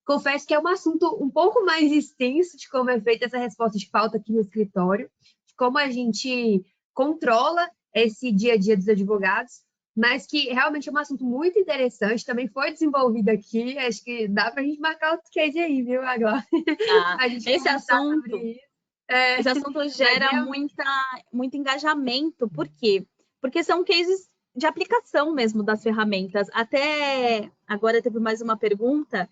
Confesso que é um assunto um pouco mais extenso de como é feita essa resposta de pauta aqui no escritório, de como a gente controla esse dia a dia dos advogados, mas que realmente é um assunto muito interessante, também foi desenvolvido aqui, acho que dá para a gente marcar outro case aí, viu, agora? Ah, A gente esse conversar assunto, sobre isso. É, esse assunto mas gera realmente, muito engajamento. Por quê? Porque são cases de aplicação mesmo das ferramentas. Até agora teve mais uma pergunta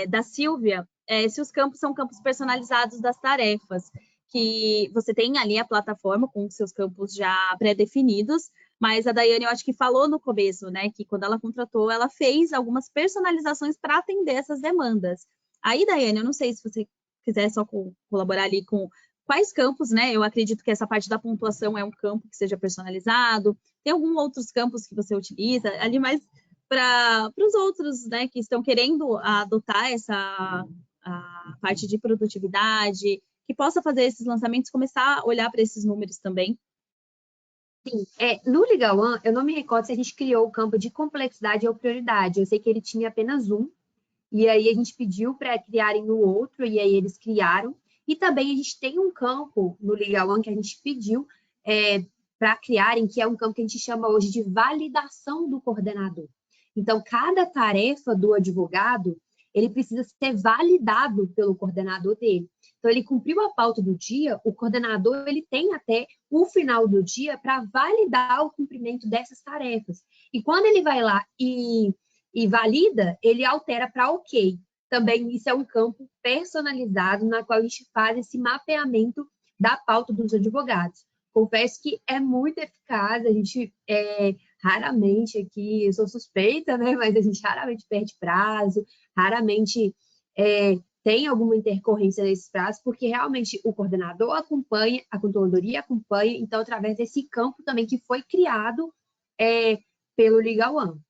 da Silvia, se os campos são campos personalizados das tarefas, que você tem ali a plataforma com os seus campos já pré-definidos, mas a Daiane, eu acho que falou no começo, né, que quando ela contratou, ela fez algumas personalizações para atender essas demandas. Aí, Daiane, eu não sei se você quiser só colaborar ali com quais campos, né? Eu acredito que essa parte da pontuação é um campo que seja personalizado. Tem alguns outros campos que você utiliza ali mais para os outros, né, que estão querendo adotar a parte de produtividade, que possa fazer esses lançamentos, começar a olhar para esses números também. sim. No Legal One, eu não me recordo se a gente criou o campo de complexidade ou prioridade. Eu sei que ele tinha apenas um, e aí a gente pediu para criarem no outro, e aí eles criaram. E também a gente tem um campo no Legal One que a gente pediu para criarem, que é um campo que a gente chama hoje de validação do coordenador. Então, cada tarefa do advogado, ele precisa ser validado pelo coordenador dele. Então, ele cumpriu a pauta do dia, o coordenador ele tem até o final do dia para validar o cumprimento dessas tarefas. E quando ele vai lá e valida, ele altera para ok. Também isso é um campo personalizado na qual a gente faz esse mapeamento da pauta dos advogados. Confesso que é muito eficaz, a gente raramente aqui, eu sou suspeita, né? Mas a gente raramente perde prazo, raramente tem alguma intercorrência nesses prazos, porque realmente o coordenador acompanha, a controladoria acompanha, então, através desse campo também que foi criado pelo Legal One.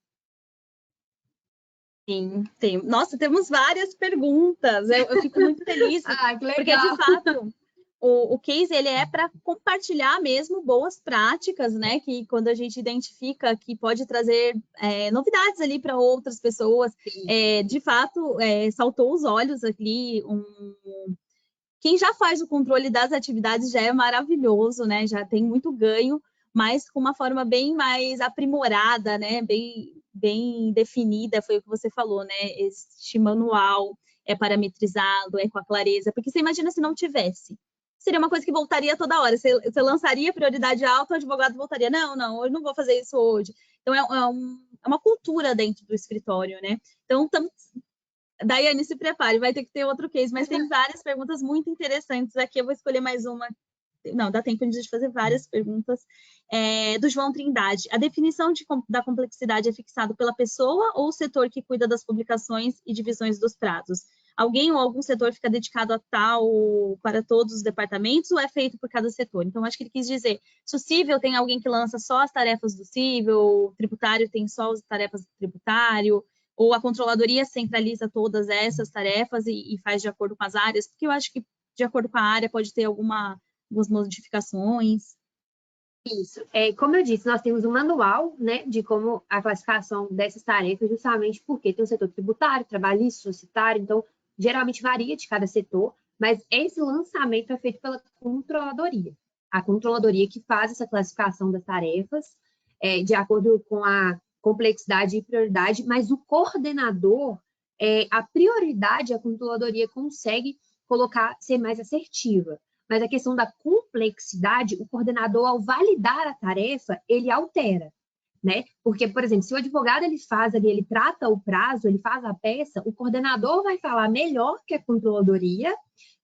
Sim, tem. Nossa, temos várias perguntas. Eu fico muito feliz, Ah, que legal. porque de fato o case ele é para compartilhar mesmo boas práticas, né? Que quando a gente identifica que pode trazer novidades ali para outras pessoas, de fato saltou os olhos ali. Quem já faz o controle das atividades já é maravilhoso, né? Já tem muito ganho, mas com uma forma bem mais aprimorada, né? Bem definida, foi o que você falou, né? Este manual é parametrizado, é com a clareza, porque você imagina se não tivesse. Seria uma coisa que voltaria toda hora. Você lançaria prioridade alta, o advogado voltaria. Não, eu não vou fazer isso hoje. Então, é uma cultura dentro do escritório, né? Então, Daiane, se prepare, vai ter que ter outro case, mas tem várias perguntas muito interessantes aqui. Eu vou escolher mais uma. Não, dá tempo de a gente fazer várias perguntas. Do João Trindade. A definição da complexidade é fixada pela pessoa ou o setor que cuida das publicações e divisões dos prazos? Alguém ou algum setor fica dedicado a tal para todos os departamentos ou é feito por cada setor? Então, acho que ele quis dizer, se o cível tem alguém que lança só as tarefas do cível, o tributário tem só as tarefas do tributário, ou a controladoria centraliza todas essas tarefas e faz de acordo com as áreas, porque eu acho que de acordo com a área pode ter algumas modificações. Isso. Como eu disse, nós temos um manual, né, de como a classificação dessas tarefas, justamente porque tem o setor tributário, trabalhista, societário, então geralmente varia de cada setor, mas esse lançamento é feito pela controladoria. A controladoria que faz essa classificação das tarefas de acordo com a complexidade e prioridade, mas o coordenador, a prioridade, a controladoria consegue colocar, ser mais assertiva. Mas a questão da complexidade, o coordenador, ao validar a tarefa, ele altera, né? Porque, por exemplo, se o advogado ele faz ali, ele trata o prazo, ele faz a peça, o coordenador vai falar melhor que a controladoria,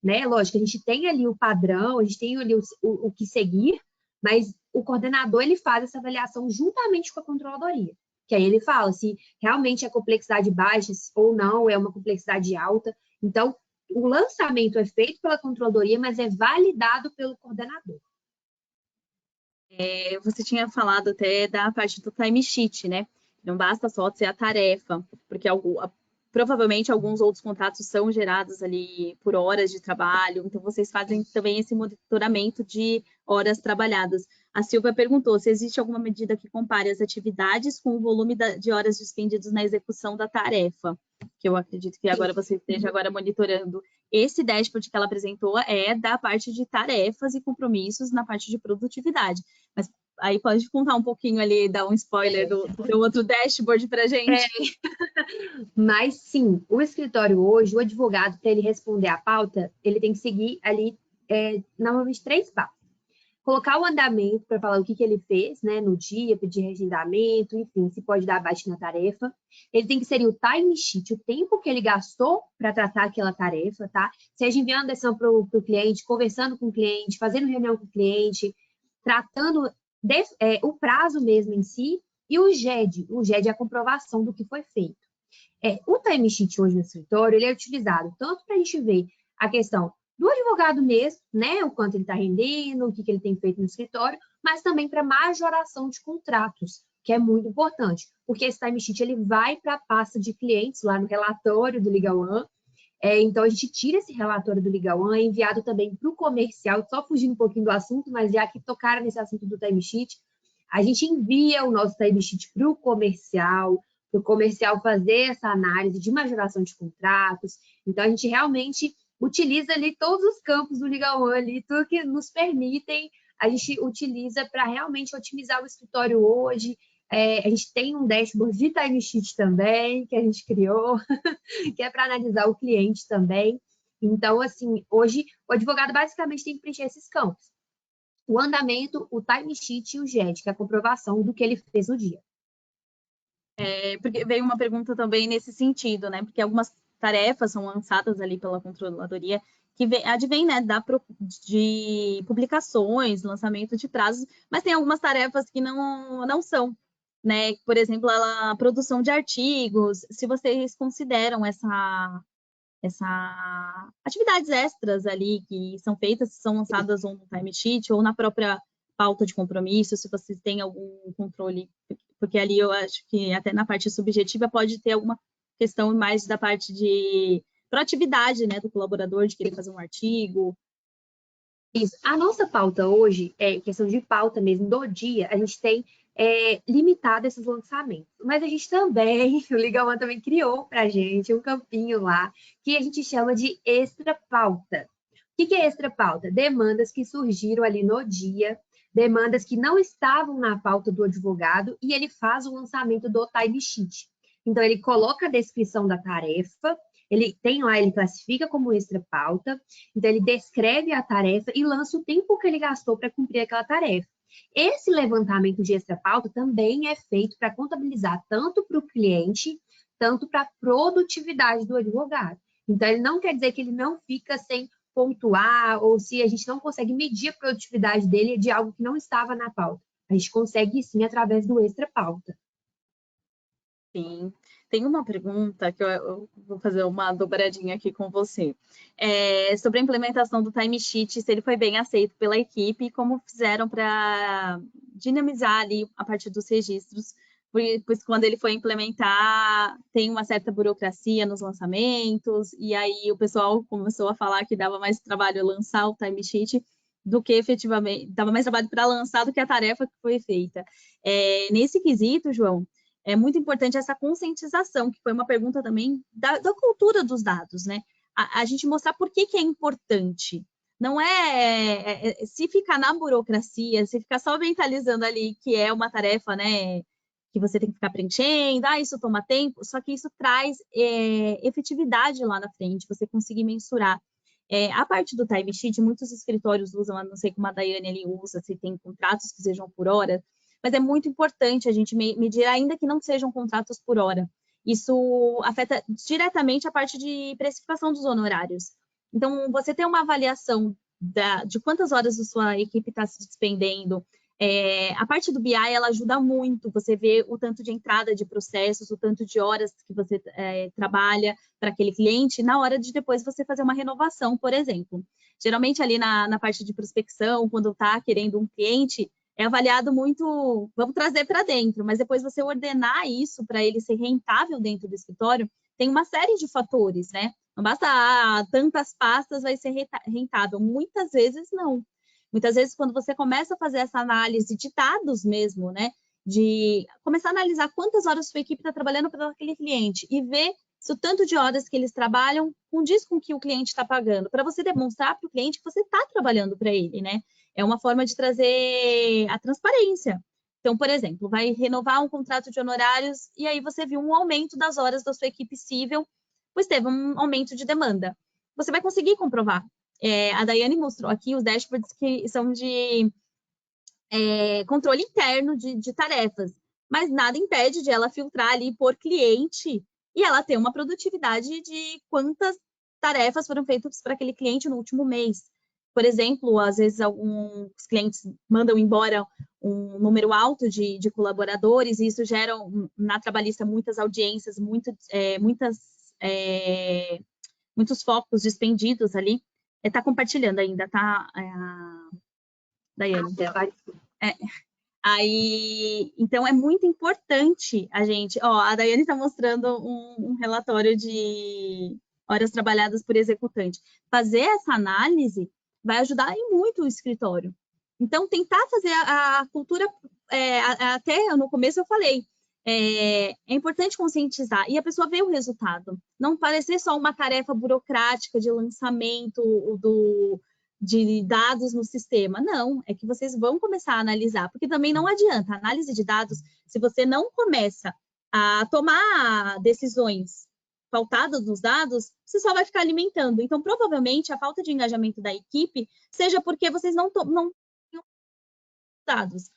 né? Lógico, a gente tem ali o padrão, a gente tem ali o que seguir, mas o coordenador ele faz essa avaliação juntamente com a controladoria. Que aí ele fala se realmente é complexidade baixa ou não, é uma complexidade alta. Então, o lançamento é feito pela controladoria, mas é validado pelo coordenador. Você tinha falado até da parte do timesheet, né? Não basta só ser a tarefa, porque provavelmente alguns outros contratos são gerados ali por horas de trabalho, então vocês fazem também esse monitoramento de horas trabalhadas. A Silvia perguntou se existe alguma medida que compare as atividades com o volume de horas despendidas na execução da tarefa, que eu acredito que agora você esteja agora monitorando. Esse dashboard que ela apresentou é da parte de tarefas e compromissos na parte de produtividade. Mas Aí pode contar um pouquinho ali, dar um spoiler do teu outro dashboard para gente. Mas sim, o escritório hoje, o advogado, para ele responder à pauta, ele tem que seguir ali, normalmente 3 passos. Colocar o andamento para falar o que ele fez, né, no dia, pedir reagendamento, enfim, se pode dar baixa na tarefa. Ele tem que inserir o timesheet, o tempo que ele gastou para tratar aquela tarefa, tá? Seja enviando decisão para o cliente, conversando com o cliente, fazendo reunião com o cliente, tratando o prazo mesmo em si, e o GED. O GED é a comprovação do que foi feito. O timesheet hoje no escritório, ele é utilizado tanto para a gente ver a questão do advogado mesmo, né, o quanto ele está rendendo, o que ele tem feito no escritório, mas também para majoração de contratos, que é muito importante, porque esse timesheet ele vai para a pasta de clientes lá no relatório do Legal One. Então, a gente tira esse relatório do Legal One, é enviado também para o comercial, só fugindo um pouquinho do assunto, mas já que tocaram nesse assunto do timesheet, a gente envia o nosso timesheet para o comercial fazer essa análise de majoração de contratos. Então, a gente realmente utiliza ali todos os campos do Legal One, ali, tudo que nos permitem, a gente utiliza para realmente otimizar o escritório hoje. A gente tem um dashboard de timesheet também, que a gente criou, que é para analisar o cliente também. Então, assim, hoje o advogado basicamente tem que preencher esses campos. O andamento, o timesheet e o GED, que é a comprovação do que ele fez no dia. Porque veio uma pergunta também nesse sentido, né? Porque algumas tarefas são lançadas ali pela controladoria que advém, né, de publicações, lançamento de prazos, mas tem algumas tarefas que não são, né? Por exemplo, a produção de artigos, se vocês consideram essa atividades extras ali que são feitas, se são lançadas ou no timesheet ou na própria pauta de compromisso, se vocês têm algum controle, porque ali eu acho que até na parte subjetiva pode ter alguma questão mais da parte de proatividade, né, do colaborador, de querer fazer um artigo. Isso. A nossa pauta hoje, questão de pauta mesmo do dia, a gente tem limitado esses lançamentos. Mas a gente também, o Legal One também criou para a gente um campinho lá, que a gente chama de extra pauta. O que é extra pauta? Demandas que surgiram ali no dia, demandas que não estavam na pauta do advogado, e ele faz o lançamento do timesheet. Então, ele coloca a descrição da tarefa, ele tem lá, ele classifica como extra pauta, então ele descreve a tarefa e lança o tempo que ele gastou para cumprir aquela tarefa. Esse levantamento de extra pauta também é feito para contabilizar tanto para o cliente, tanto para a produtividade do advogado. Então, ele não quer dizer que ele não fica sem pontuar ou se a gente não consegue medir a produtividade dele de algo que não estava na pauta. A gente consegue sim através do extra pauta. Sim. Tem uma pergunta que eu vou fazer uma dobradinha aqui com você. Sobre a implementação do timesheet, se ele foi bem aceito pela equipe e como fizeram para dinamizar ali a partir dos registros, pois quando ele foi implementar, tem uma certa burocracia nos lançamentos, e aí o pessoal começou a falar que dava mais trabalho lançar o timesheet do que efetivamente, dava mais trabalho para lançar do que a tarefa que foi feita. Nesse quesito, João, é muito importante essa conscientização, que foi uma pergunta também da cultura dos dados, né? A gente mostrar por que é importante. Não se ficar na burocracia, se ficar só mentalizando ali que é uma tarefa, né, que você tem que ficar preenchendo, isso toma tempo, só que isso traz efetividade lá na frente, você conseguir mensurar. A parte do timesheet, muitos escritórios usam, não sei como a Daiane ali usa, se tem contratos que sejam por hora, mas é muito importante a gente medir, ainda que não sejam contratos por hora. Isso afeta diretamente a parte de precificação dos honorários. Então, você ter uma avaliação de quantas horas a sua equipe está se despendendo. A parte do BI, ela ajuda muito. Você vê o tanto de entrada de processos, o tanto de horas que você trabalha para aquele cliente, na hora de depois você fazer uma renovação, por exemplo. Geralmente, ali na parte de prospecção, quando está querendo um cliente, é avaliado muito, vamos trazer para dentro, mas depois você ordenar isso para ele ser rentável dentro do escritório, tem uma série de fatores, né? Não basta, tantas pastas vai ser rentável. Muitas vezes não. Muitas vezes, quando você começa a fazer essa análise de dados mesmo, né? De começar a analisar quantas horas sua equipe está trabalhando para aquele cliente e ver se o tanto de horas que eles trabalham condiz com o que o cliente está pagando, para você demonstrar para o cliente que você está trabalhando para ele, né? É uma forma de trazer a transparência. Então, por exemplo, vai renovar um contrato de honorários e aí você viu um aumento das horas da sua equipe civil, pois teve um aumento de demanda. Você vai conseguir comprovar. A Daiane mostrou aqui os dashboards que são de controle interno de tarefas, mas nada impede de ela filtrar ali por cliente e ela ter uma produtividade de quantas tarefas foram feitas para aquele cliente no último mês. Por exemplo, às vezes alguns clientes mandam embora um número alto de colaboradores e isso gera na trabalhista muitas audiências, muitos focos dispendidos ali. Está compartilhando ainda, tá, Daiane? Então, é muito importante a gente... a Daiane está mostrando um relatório de horas trabalhadas por executante. Fazer essa análise vai ajudar muito o escritório. Então, tentar fazer a cultura... até no começo eu falei, é importante conscientizar e a pessoa ver o resultado. Não parecer só uma tarefa burocrática de lançamento de dados no sistema. Não, é que vocês vão começar a analisar, porque também não adianta. A análise de dados, se você não começa a tomar decisões pautadas nos dados, você só vai ficar alimentando. Então, provavelmente, a falta de engajamento da equipe seja porque vocês não têm dados.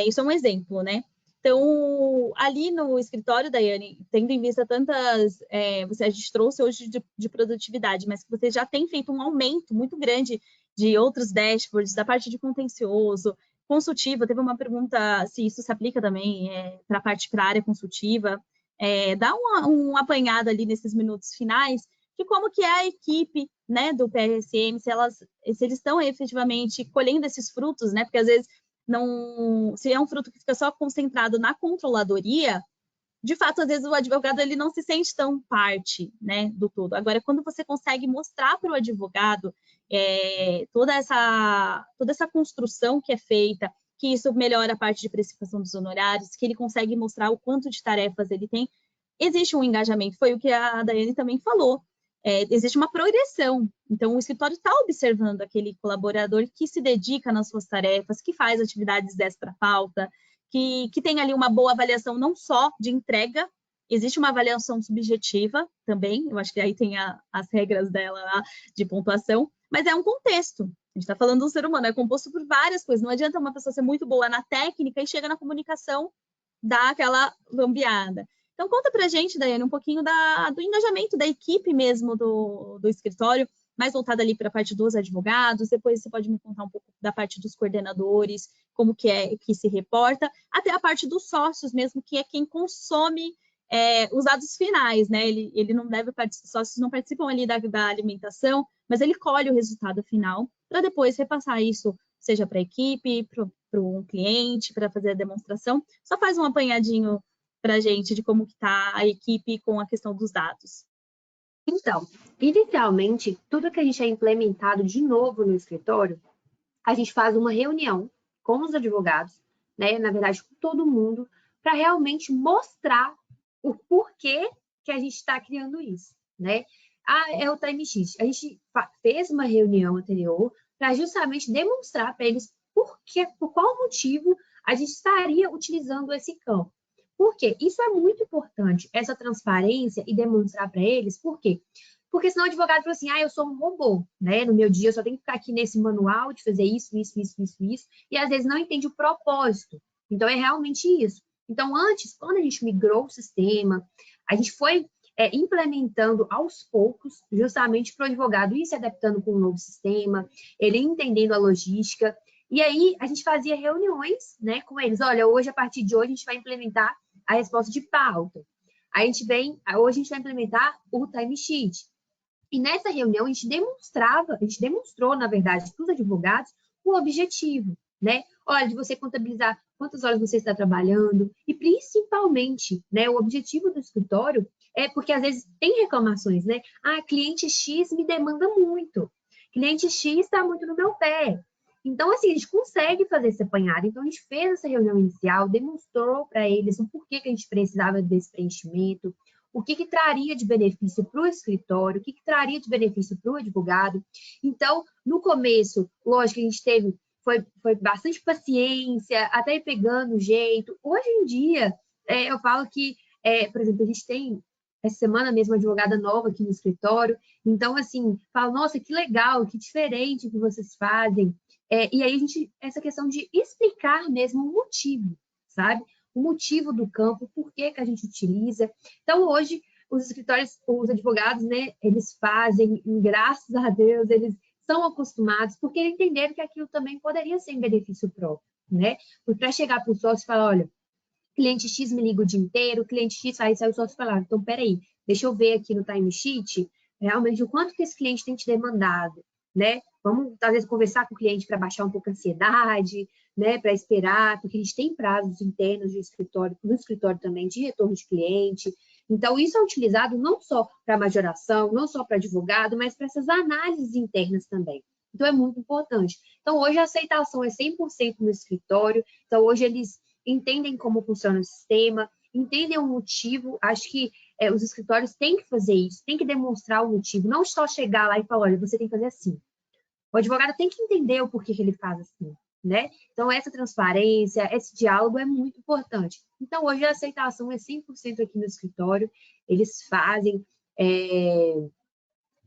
Isso é um exemplo, né? Então, ali no escritório, Daiane, tendo em vista tantas... a gente trouxe hoje de produtividade, mas que você já tem feito um aumento muito grande de outros dashboards, da parte de contencioso, consultiva. Teve uma pergunta se isso se aplica também para a área consultiva. Dá uma apanhada ali nesses minutos finais de como que é a equipe, né, do PRSM, se eles estão efetivamente colhendo esses frutos, né? Porque às vezes se é um fruto que fica só concentrado na controladoria, de fato, às vezes o advogado ele não se sente tão parte, né, do todo. Agora, quando você consegue mostrar para o advogado toda essa construção que é feita, que isso melhora a parte de precificação dos honorários, que ele consegue mostrar o quanto de tarefas ele tem, existe um engajamento. Foi o que a Daiane também falou. Existe uma progressão. Então, o escritório está observando aquele colaborador que se dedica nas suas tarefas, que faz atividades extra-pauta, que tem ali uma boa avaliação não só de entrega, existe uma avaliação subjetiva também, eu acho que aí tem as regras dela lá de pontuação, mas é um contexto. A gente está falando de um ser humano, é composto por várias coisas. Não adianta uma pessoa ser muito boa na técnica e chega na comunicação, dá aquela lambeada. Então, conta pra gente, Daiane, um pouquinho do engajamento da equipe mesmo do escritório, mais voltada ali para a parte dos advogados, depois você pode me contar um pouco da parte dos coordenadores, como que se reporta, até a parte dos sócios mesmo, que é quem consome os dados finais, né? Ele não deve participar, sócios não participam ali da alimentação, mas ele colhe o resultado final para depois repassar isso, seja para a equipe, para um cliente, para fazer a demonstração. Só faz um apanhadinho para a gente de como que está a equipe com a questão dos dados. Então, inicialmente, tudo que a gente é implementado de novo no escritório, a gente faz uma reunião com os advogados, né, na verdade, com todo mundo, para realmente mostrar o porquê que a gente está criando isso, né? É o timesheet. A gente fez uma reunião anterior para justamente demonstrar para eles por qual motivo a gente estaria utilizando esse campo. Por quê? Isso é muito importante, essa transparência e demonstrar para eles. Por quê? Porque senão o advogado fala assim, eu sou um robô, né? No meu dia eu só tenho que ficar aqui nesse manual de fazer isso, e às vezes não entende o propósito. Então, é realmente isso. Então, antes, quando a gente migrou o sistema, a gente foi implementando aos poucos, justamente para o advogado ir se adaptando com o novo sistema, ele entendendo a logística, e aí a gente fazia reuniões, né, com eles. Olha, hoje, a partir de hoje, a gente vai implementar a resposta de pauta. Hoje a gente vai implementar o timesheet. E nessa reunião a gente demonstrou, na verdade, para os advogados o objetivo, né? Olha, de você contabilizar quantas horas você está trabalhando e principalmente, né, o objetivo do escritório é porque às vezes tem reclamações, né? Cliente X me demanda muito. Cliente X está muito no meu pé. Então, assim, a gente consegue fazer esse apanhado. Então, a gente fez essa reunião inicial, demonstrou para eles o porquê que a gente precisava desse preenchimento, o que traria de benefício para o escritório, o que traria de benefício para o advogado. Então, no começo, lógico, a gente teve foi bastante paciência, até ir pegando o jeito. Hoje em dia, eu falo que, por exemplo, a gente tem essa semana mesmo uma advogada nova aqui no escritório, então, assim, falo, nossa, que legal, que diferente que vocês fazem. E aí, essa questão de explicar mesmo o motivo, sabe? O motivo do campo, por que a gente utiliza. Então, hoje, os escritórios, os advogados, né, eles fazem, e graças a Deus, eles são acostumados, porque entenderam que aquilo também poderia ser em benefício próprio, né? Porque para chegar para o sócio e falar, olha, cliente X me liga o dia inteiro, cliente X sai o sócio falar, então, peraí, deixa eu ver aqui no timesheet, realmente, o quanto que esse cliente tem te demandado, né? Vamos, talvez, conversar com o cliente para baixar um pouco a ansiedade, né? Para esperar, porque a gente tem prazos internos de escritório, no escritório também, de retorno de cliente. Então, isso é utilizado não só para majoração, não só para advogado, mas para essas análises internas também. Então, é muito importante. Então, hoje a aceitação é 100% no escritório. Então, hoje eles entendem como funciona o sistema, entendem o motivo. Acho que os escritórios têm que fazer isso, têm que demonstrar o motivo, não só chegar lá e falar, olha, você tem que fazer assim. O advogado tem que entender o porquê que ele faz assim, né? Então, essa transparência, esse diálogo é muito importante. Então, hoje a aceitação é 100% aqui no escritório, eles fazem,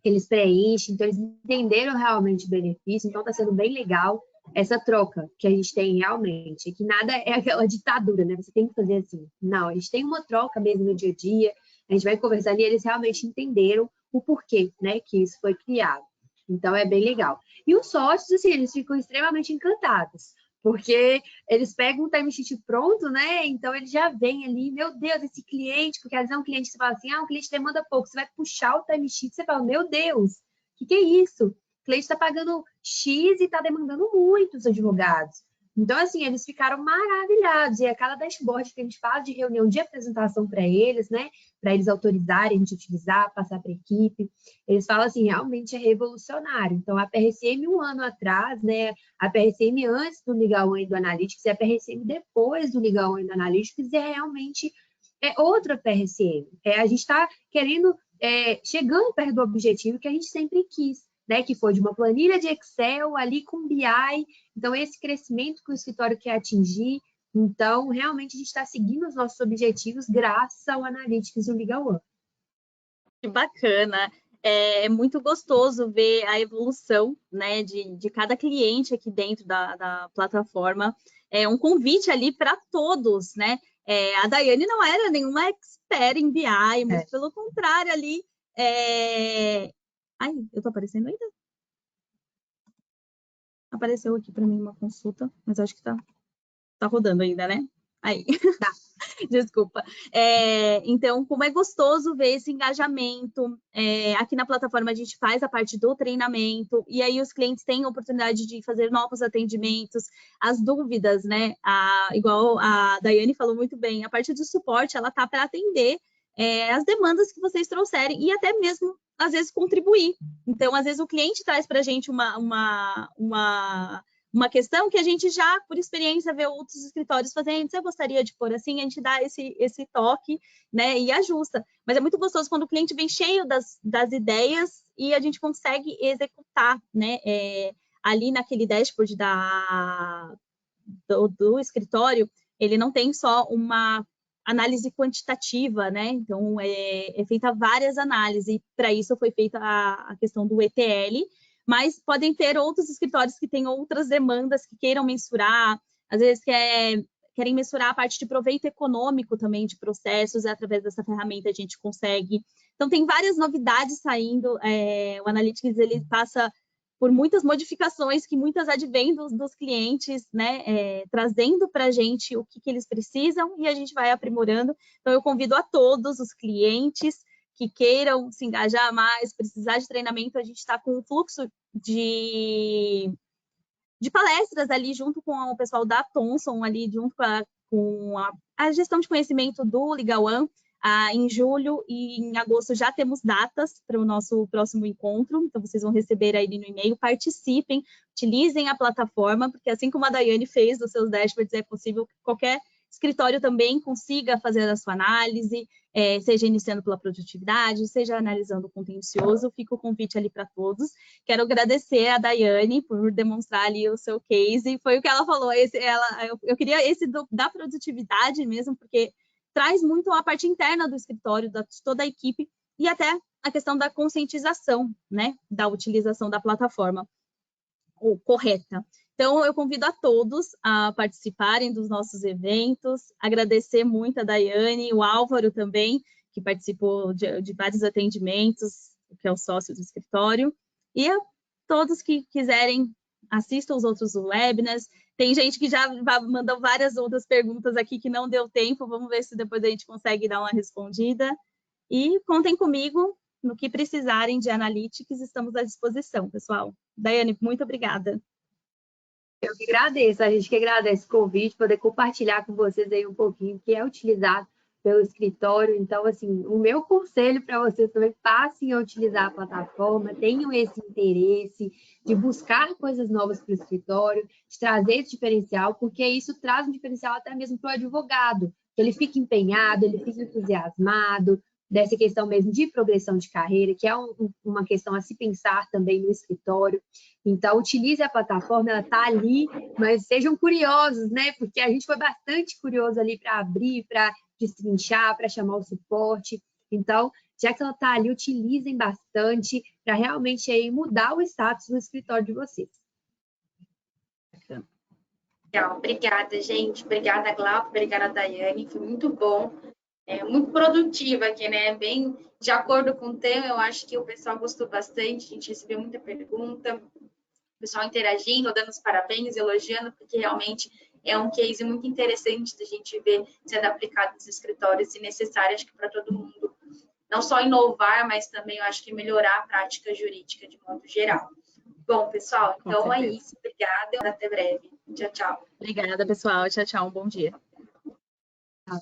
eles preenchem, então eles entenderam realmente o benefício, então está sendo bem legal essa troca que a gente tem realmente, que nada é aquela ditadura, né? Você tem que fazer assim. Não, a gente tem uma troca mesmo no dia a dia, a gente vai conversando e eles realmente entenderam o porquê, né, que isso foi criado. Então, é bem legal. E os sócios, assim, eles ficam extremamente encantados, porque eles pegam um timesheet pronto, né? Então, eles já vêm ali, meu Deus, esse cliente, porque às vezes é um cliente que você fala assim, um cliente demanda pouco, você vai puxar o timesheet, você fala, meu Deus, o que é isso? O cliente está pagando X e está demandando muitos advogados. Então, assim, eles ficaram maravilhados. E a cada dashboard que a gente faz de reunião de apresentação para eles, né? Para eles autorizarem a gente utilizar, passar para a equipe, eles falam assim, realmente é revolucionário. Então, a PRCM um ano atrás, né? A PRCM antes do Legal One e do Analytics e a PRCM depois do Legal One e do Analytics é realmente outra PRCM. A gente está querendo, chegando perto do objetivo que a gente sempre quis, né, que foi de uma planilha de Excel ali com BI. Então, esse crescimento que o escritório quer atingir. Então, realmente, a gente está seguindo os nossos objetivos graças ao Analytics e ao Legal One. Que bacana. É muito gostoso ver a evolução, né, de cada cliente aqui dentro da plataforma. É um convite ali para todos, né? A Daiane não era nenhuma expert em BI, muito pelo contrário ali. Ai, eu tô aparecendo ainda? Apareceu aqui para mim uma consulta, mas acho que tá rodando ainda, né? Aí. Tá. Desculpa. Então, como é gostoso ver esse engajamento. Aqui na plataforma a gente faz a parte do treinamento, e aí os clientes têm a oportunidade de fazer novos atendimentos, as dúvidas, né? Igual a Daiane falou muito bem, a parte do suporte, ela tá para atender as demandas que vocês trouxerem, e até mesmo, às vezes, contribuir. Então, às vezes, o cliente traz para a gente uma questão que a gente já, por experiência, vê outros escritórios fazendo. Você gostaria de pôr assim? A gente dá esse toque, né, e ajusta. Mas é muito gostoso quando o cliente vem cheio das ideias e a gente consegue executar, né, ali naquele dashboard do escritório. Ele não tem só uma análise quantitativa, né? Então, é feita várias análises, e para isso foi feita a questão do ETL, mas podem ter outros escritórios que têm outras demandas que queiram mensurar, às vezes querem mensurar a parte de proveito econômico também de processos, e através dessa ferramenta a gente consegue. Então, tem várias novidades saindo, o Analytics ele passa por muitas modificações que muitas advêm dos clientes, né, trazendo para a gente o que eles precisam, e a gente vai aprimorando. Então, eu convido a todos os clientes que queiram se engajar mais, precisar de treinamento, a gente está com um fluxo de palestras ali junto com o pessoal da Thomson, ali junto com a gestão de conhecimento do Legal One. Em julho e em agosto já temos datas para o nosso próximo encontro, então vocês vão receber aí no e-mail, participem, utilizem a plataforma, porque assim como a Daiane fez dos seus dashboards, é possível que qualquer escritório também consiga fazer a sua análise, seja iniciando pela produtividade, seja analisando o contencioso. Fica o convite ali para todos. Quero agradecer a Daiane por demonstrar ali o seu case. Foi o que ela falou, eu queria esse da produtividade mesmo, porque traz muito a parte interna do escritório, de toda a equipe, e até a questão da conscientização, né, da utilização da plataforma correta. Então, eu convido a todos a participarem dos nossos eventos, agradecer muito a Daiane, o Álvaro também, que participou de vários atendimentos, que é o sócio do escritório, e a todos que quiserem, assistam os outros webinars. Tem gente que já mandou várias outras perguntas aqui que não deu tempo, vamos ver se depois a gente consegue dar uma respondida. E contem comigo no que precisarem de Analytics, estamos à disposição, pessoal. Daiane, muito obrigada. Eu que agradeço, a gente que agradece o convite, poder compartilhar com vocês aí um pouquinho que é utilizado pelo escritório. Então, assim, o meu conselho para vocês também, passem a utilizar a plataforma, tenham esse interesse de buscar coisas novas para o escritório, de trazer esse diferencial, porque isso traz um diferencial até mesmo para o advogado, que ele fica empenhado, ele fica entusiasmado, dessa questão mesmo de progressão de carreira, que é uma questão a se pensar também no escritório. Então, utilize a plataforma, ela está ali, mas sejam curiosos, né? Porque a gente foi bastante curioso ali para abrir, para destrinchar, para chamar o suporte. Então, já que ela está ali, utilizem bastante para realmente aí mudar o status do escritório de vocês. Legal, obrigada, gente. Obrigada, Glauco. Obrigada, Daiane. Foi muito bom. Muito produtiva aqui, né? Bem de acordo com o tema, eu acho que o pessoal gostou bastante, a gente recebeu muita pergunta, o pessoal interagindo, dando os parabéns, elogiando, porque realmente é um case muito interessante da gente ver sendo aplicado nos escritórios e necessário, acho que para todo mundo, não só inovar, mas também eu acho que melhorar a prática jurídica de modo geral. Bom, pessoal, então é isso. Obrigada e até breve. Tchau, tchau. Obrigada, pessoal. Tchau, tchau. Um bom dia. Tchau.